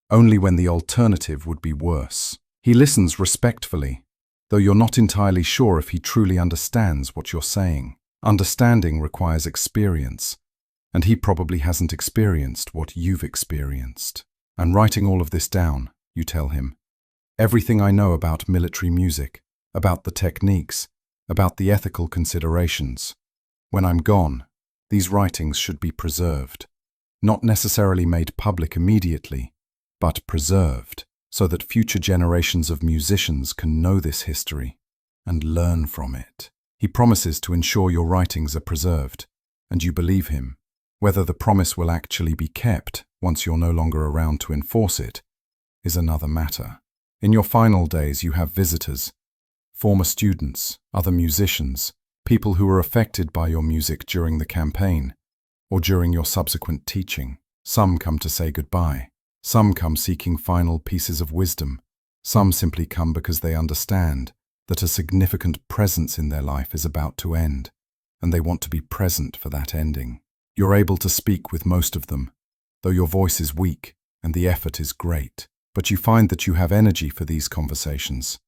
only when the alternative would be worse. He listens respectfully, though you're not entirely sure if he truly understands what you're saying. Understanding requires experience, and he probably hasn't experienced what you've experienced. I'm writing all of this down, you tell him. Everything I know about military music, about the techniques, about the ethical considerations. When I'm gone, these writings should be preserved. Not necessarily made public immediately, but preserved, so that future generations of musicians can know this history and learn from it. He promises to ensure your writings are preserved, and you believe him. Whether the promise will actually be kept once you're no longer around to enforce it is another matter. In your final days, you have visitors, former students, other musicians, people who were affected by your music during the campaign or during your subsequent teaching. Some come to say goodbye. Some come seeking final pieces of wisdom. Some simply come because they understand that a significant presence in their life is about to end, and they want to be present for that ending. You're able to speak with most of them, though your voice is weak and the effort is great. But you find that you have energy for these conversations.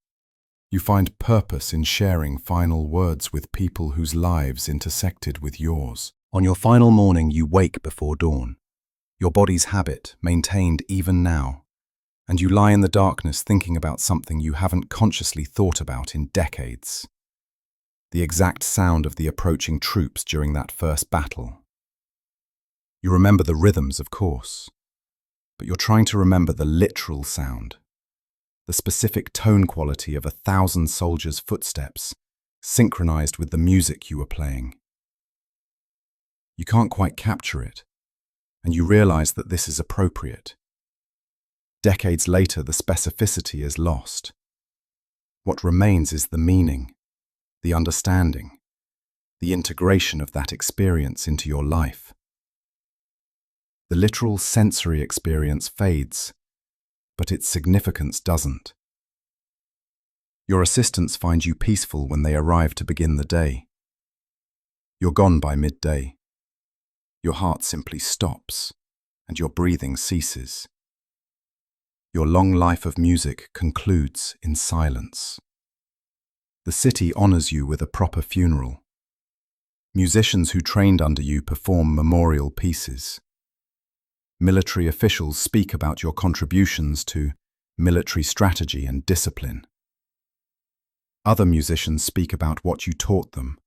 You find purpose in sharing final words with people whose lives intersected with yours. On your final morning, you wake before dawn, your body's habit maintained even now, and you lie in the darkness thinking about something you haven't consciously thought about in decades. The exact sound of the approaching troops during that first battle. You remember the rhythms, of course, but you're trying to remember the literal sound, the specific tone quality of 1,000 soldiers' footsteps, synchronized with the music you were playing. You can't quite capture it, and you realize that this is appropriate. Decades later, the specificity is lost. What remains is the meaning, the understanding, the integration of that experience into your life. The literal sensory experience fades, but its significance doesn't. Your assistants find you peaceful when they arrive to begin the day. You're gone by midday. Your heart simply stops, and your breathing ceases. Your long life of music concludes in silence. The city honors you with a proper funeral. Musicians who trained under you perform memorial pieces. Military officials speak about your contributions to military strategy and discipline. Other musicians speak about what you taught them,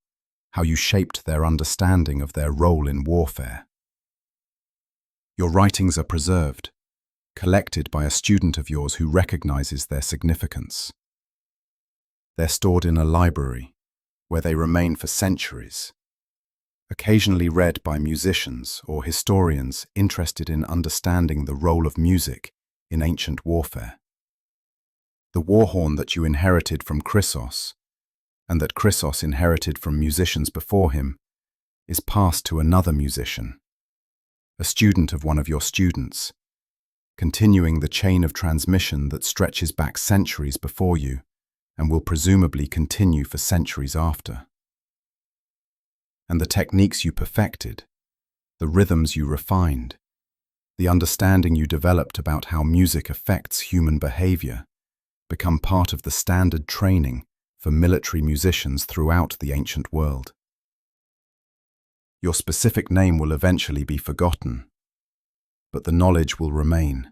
how you shaped their understanding of their role in warfare. Your writings are preserved, collected by a student of yours who recognizes their significance. They're stored in a library, where they remain for centuries, occasionally read by musicians or historians interested in understanding the role of music in ancient warfare. The war horn that you inherited from Chrysos, and that Chrysos inherited from musicians before him, is passed to another musician, a student of one of your students, continuing the chain of transmission that stretches back centuries before you and will presumably continue for centuries after. And the techniques you perfected, the rhythms you refined, the understanding you developed about how music affects human behavior, become part of the standard training for military musicians throughout the ancient world. Your specific name will eventually be forgotten, but the knowledge will remain,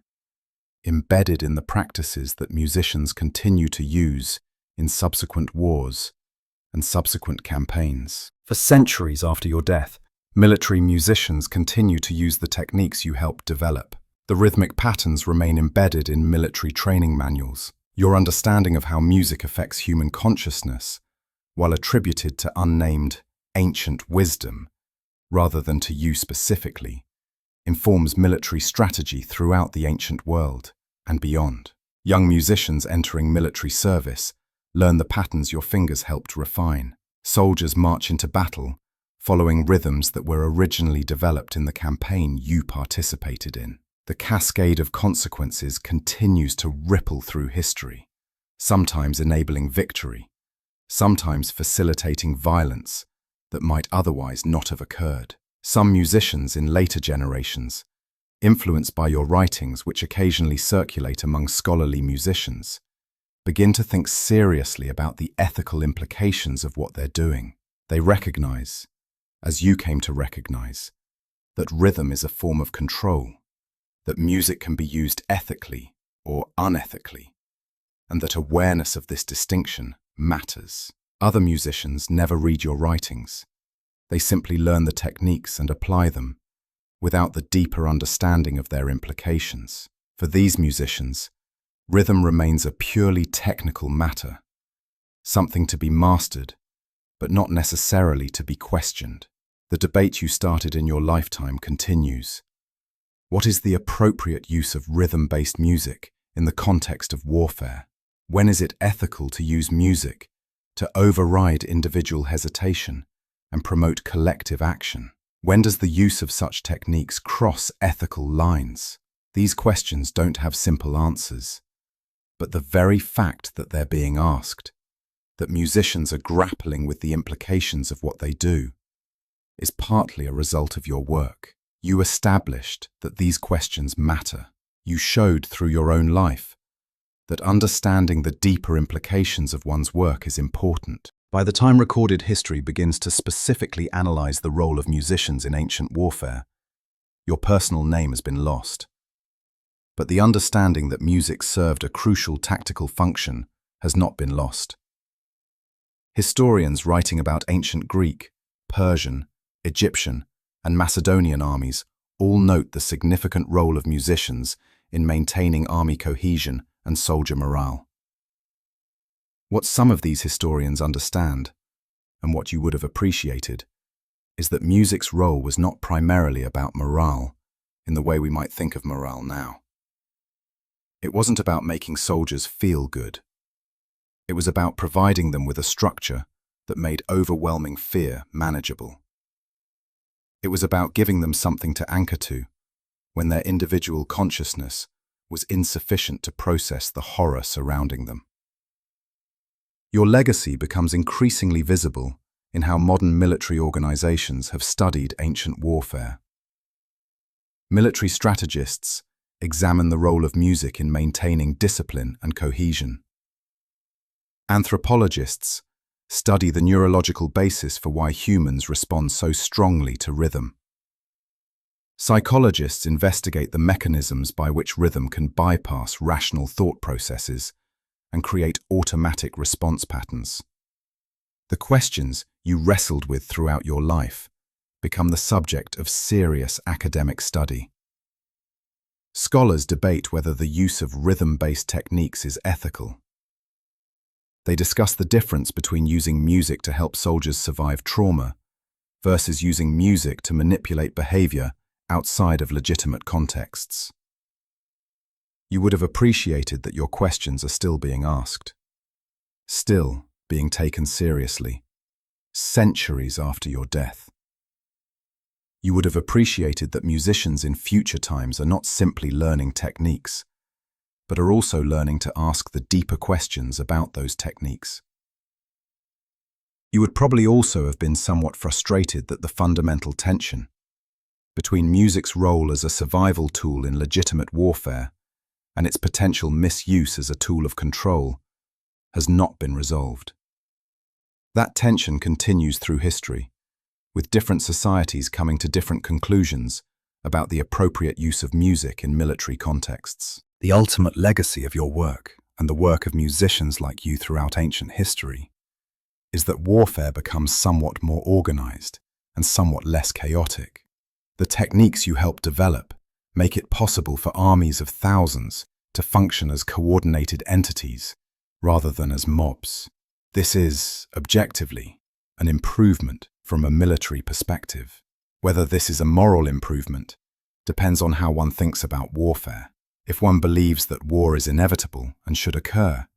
embedded in the practices that musicians continue to use in subsequent wars and subsequent campaigns. For centuries after your death, military musicians continue to use the techniques you helped develop. The rhythmic patterns remain embedded in military training manuals. Your understanding of how music affects human consciousness, while attributed to unnamed ancient wisdom, rather than to you specifically, informs military strategy throughout the ancient world and beyond. Young musicians entering military service learn the patterns your fingers helped refine. Soldiers march into battle, following rhythms that were originally developed in the campaign you participated in. The cascade of consequences continues to ripple through history, sometimes enabling victory, sometimes facilitating violence that might otherwise not have occurred. Some musicians in later generations, influenced by your writings which occasionally circulate among scholarly musicians, begin to think seriously about the ethical implications of what they're doing. They recognize, as you came to recognize, that rhythm is a form of control, that music can be used ethically or unethically, and that awareness of this distinction matters. Other musicians never read your writings. They simply learn the techniques and apply them, without the deeper understanding of their implications. For these musicians, rhythm remains a purely technical matter, something to be mastered, but not necessarily to be questioned. The debate you started in your lifetime continues. What is the appropriate use of rhythm-based music in the context of warfare? When is it ethical to use music to override individual hesitation and promote collective action? When does the use of such techniques cross ethical lines? These questions don't have simple answers, but the very fact that they're being asked, that musicians are grappling with the implications of what they do, is partly a result of your work. You established that these questions matter. You showed through your own life that understanding the deeper implications of one's work is important. By the time recorded history begins to specifically analyze the role of musicians in ancient warfare, your personal name has been lost. But the understanding that music served a crucial tactical function has not been lost. Historians writing about ancient Greek, Persian, Egyptian, and Macedonian armies all note the significant role of musicians in maintaining army cohesion and soldier morale. What some of these historians understand, and what you would have appreciated, is that music's role was not primarily about morale in the way we might think of morale now. It wasn't about making soldiers feel good. It was about providing them with a structure that made overwhelming fear manageable. It was about giving them something to anchor to when their individual consciousness was insufficient to process the horror surrounding them. Your legacy becomes increasingly visible in how modern military organizations have studied ancient warfare. Military strategists examine the role of music in maintaining discipline and cohesion. Anthropologists study the neurological basis for why humans respond so strongly to rhythm. Psychologists investigate the mechanisms by which rhythm can bypass rational thought processes and create automatic response patterns. The questions you wrestled with throughout your life become the subject of serious academic study. Scholars debate whether the use of rhythm-based techniques is ethical. They discuss the difference between using music to help soldiers survive trauma versus using music to manipulate behavior outside of legitimate contexts. You would have appreciated that your questions are still being asked, still being taken seriously, centuries after your death. You would have appreciated that musicians in future times are not simply learning techniques, but are also learning to ask the deeper questions about those techniques. You would probably also have been somewhat frustrated that the fundamental tension between music's role as a survival tool in legitimate warfare and its potential misuse as a tool of control, has not been resolved. That tension continues through history, with different societies coming to different conclusions about the appropriate use of music in military contexts. The ultimate legacy of your work, and the work of musicians like you throughout ancient history, is that warfare becomes somewhat more organized and somewhat less chaotic. The techniques you help develop make it possible for armies of thousands to function as coordinated entities rather than as mobs. This is, objectively, an improvement from a military perspective. Whether this is a moral improvement depends on how one thinks about warfare. If one believes that war is inevitable and should occur,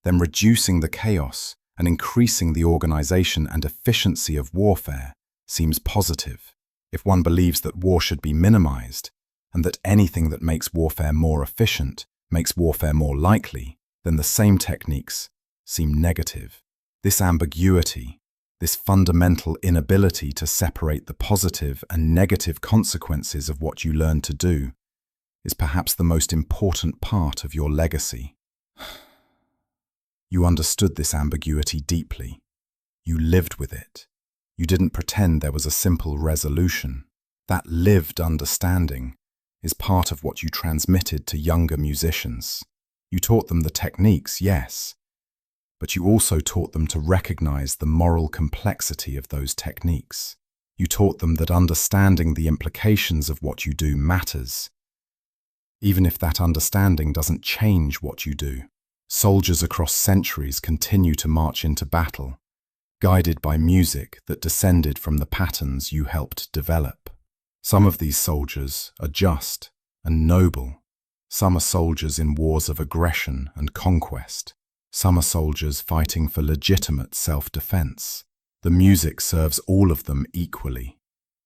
then reducing the chaos and increasing the organization and efficiency of warfare seems positive. If one believes that war should be minimized and that anything that makes warfare more efficient makes warfare more likely, then the same techniques seem negative. This ambiguity, this fundamental inability to separate the positive and negative consequences of what you learn to do, is perhaps the most important part of your legacy. You understood this ambiguity deeply. You lived with it. You didn't pretend there was a simple resolution. That lived understanding is part of what you transmitted to younger musicians. You taught them the techniques, yes, but you also taught them to recognize the moral complexity of those techniques. You taught them that understanding the implications of what you do matters, even if that understanding doesn't change what you do. Soldiers across centuries continue to march into battle, guided by music that descended from the patterns you helped develop. Some of these soldiers are just and noble. Some are soldiers in wars of aggression and conquest. Some are soldiers fighting for legitimate self-defense. The music serves all of them equally,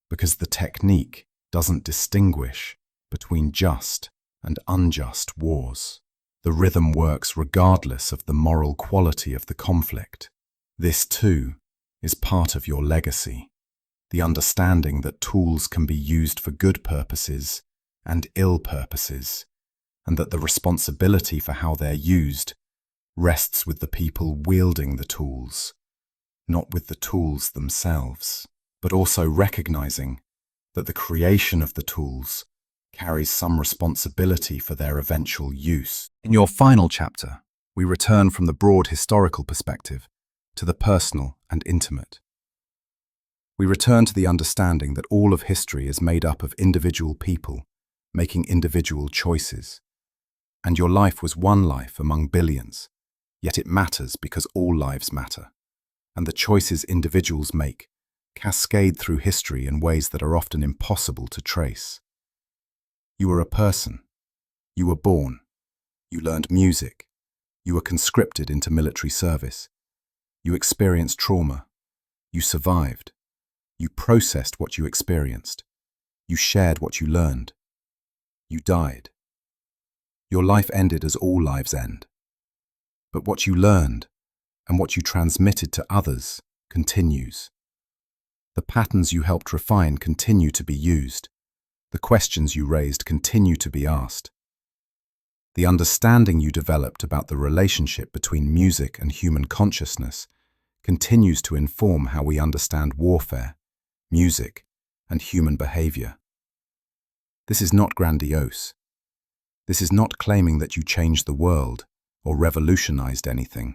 because the technique doesn't distinguish between just and unjust wars. The rhythm works regardless of the moral quality of the conflict. This, too, is part of your legacy. The understanding that tools can be used for good purposes and ill purposes, and that the responsibility for how they're used rests with the people wielding the tools, not with the tools themselves, but also recognizing that the creation of the tools carries some responsibility for their eventual use. In your final chapter, we return from the broad historical perspective to the personal and intimate. We return to the understanding that all of history is made up of individual people making individual choices. And your life was one life among billions, yet it matters because all lives matter. And the choices individuals make cascade through history in ways that are often impossible to trace. You were a person. You were born. You learned music. You were conscripted into military service. You experienced trauma. You survived. You processed what you experienced. You shared what you learned. You died. Your life ended as all lives end. But what you learned and what you transmitted to others continues. The patterns you helped refine continue to be used. The questions you raised continue to be asked. The understanding you developed about the relationship between music and human consciousness continues to inform how we understand warfare, music, and human behavior. This is not grandiose. This is not claiming that you changed the world or revolutionized anything.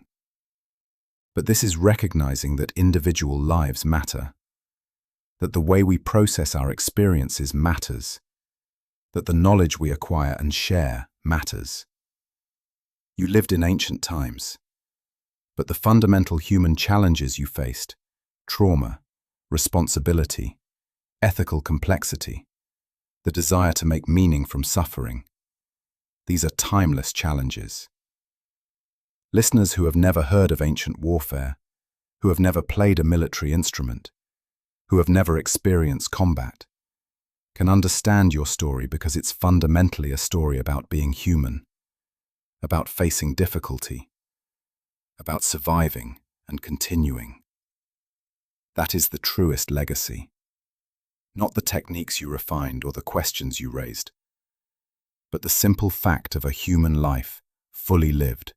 But this is recognizing that individual lives matter, that the way we process our experiences matters, that the knowledge we acquire and share matters. You lived in ancient times, but the fundamental human challenges you faced, trauma, responsibility, ethical complexity, the desire to make meaning from suffering, these are timeless challenges. Listeners who have never heard of ancient warfare, who have never played a military instrument, who have never experienced combat, can understand your story because it's fundamentally a story about being human, about facing difficulty, about surviving and continuing. That is the truest legacy. Not the techniques you refined or the questions you raised, but the simple fact of a human life fully lived,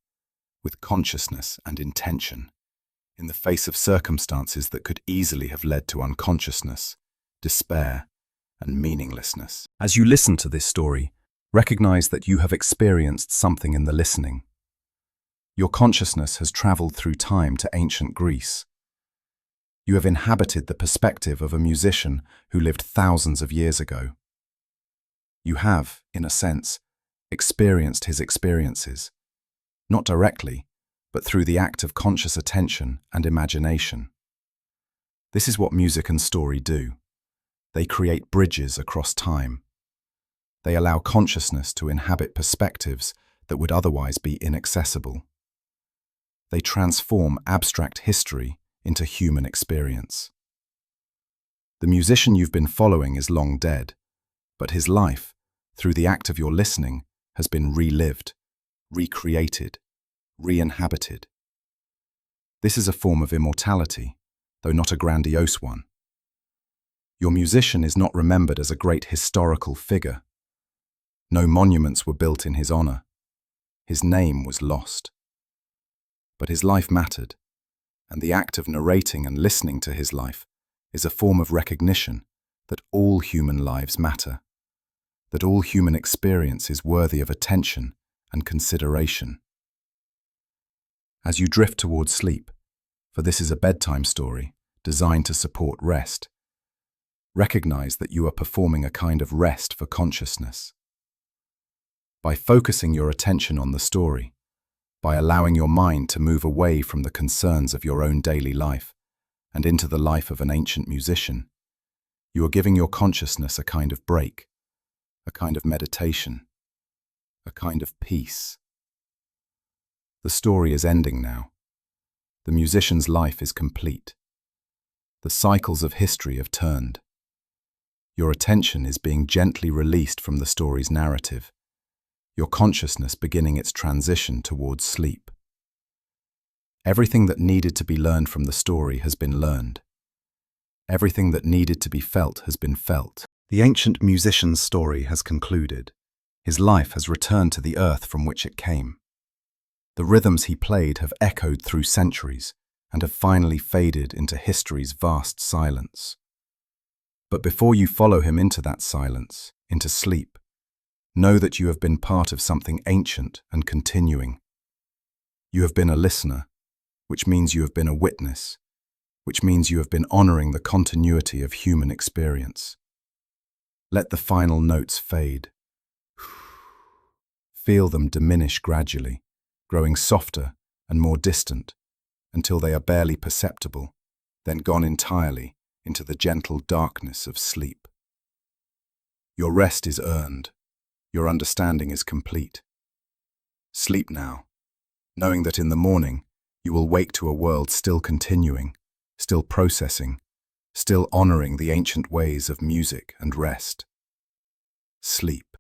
with consciousness and intention, in the face of circumstances that could easily have led to unconsciousness, despair, and meaninglessness. As you listen to this story, recognize that you have experienced something in the listening. Your consciousness has traveled through time to ancient Greece. You have inhabited the perspective of a musician who lived thousands of years ago. You have, in a sense, experienced his experiences, not directly, but through the act of conscious attention and imagination. This is what music and story do. They create bridges across time. They allow consciousness to inhabit perspectives that would otherwise be inaccessible. They transform abstract history into human experience. The musician you've been following is long dead, but his life, through the act of your listening, has been relived, recreated, re-inhabited. This is a form of immortality, though not a grandiose one. Your musician is not remembered as a great historical figure. No monuments were built in his honor. His name was lost. But his life mattered, and the act of narrating and listening to his life is a form of recognition that all human lives matter, that all human experience is worthy of attention and consideration. As you drift towards sleep, for this is a bedtime story designed to support rest, recognize that you are performing a kind of rest for consciousness. By focusing your attention on the story, by allowing your mind to move away from the concerns of your own daily life and into the life of an ancient musician, you are giving your consciousness a kind of break, a kind of meditation, a kind of peace. The story is ending now. The musician's life is complete. The cycles of history have turned. Your attention is being gently released from the story's narrative, your consciousness beginning its transition towards sleep. Everything that needed to be learned from the story has been learned. Everything that needed to be felt has been felt. The ancient musician's story has concluded. His life has returned to the earth from which it came. The rhythms he played have echoed through centuries and have finally faded into history's vast silence. But before you follow him into that silence, into sleep, know that you have been part of something ancient and continuing. You have been a listener, which means you have been a witness, which means you have been honoring the continuity of human experience. Let the final notes fade. Feel them diminish gradually, growing softer and more distant, until they are barely perceptible, then gone entirely into the gentle darkness of sleep. Your rest is earned. Your understanding is complete. Sleep now, knowing that in the morning you will wake to a world still continuing, still processing, still honoring the ancient ways of music and rest. Sleep.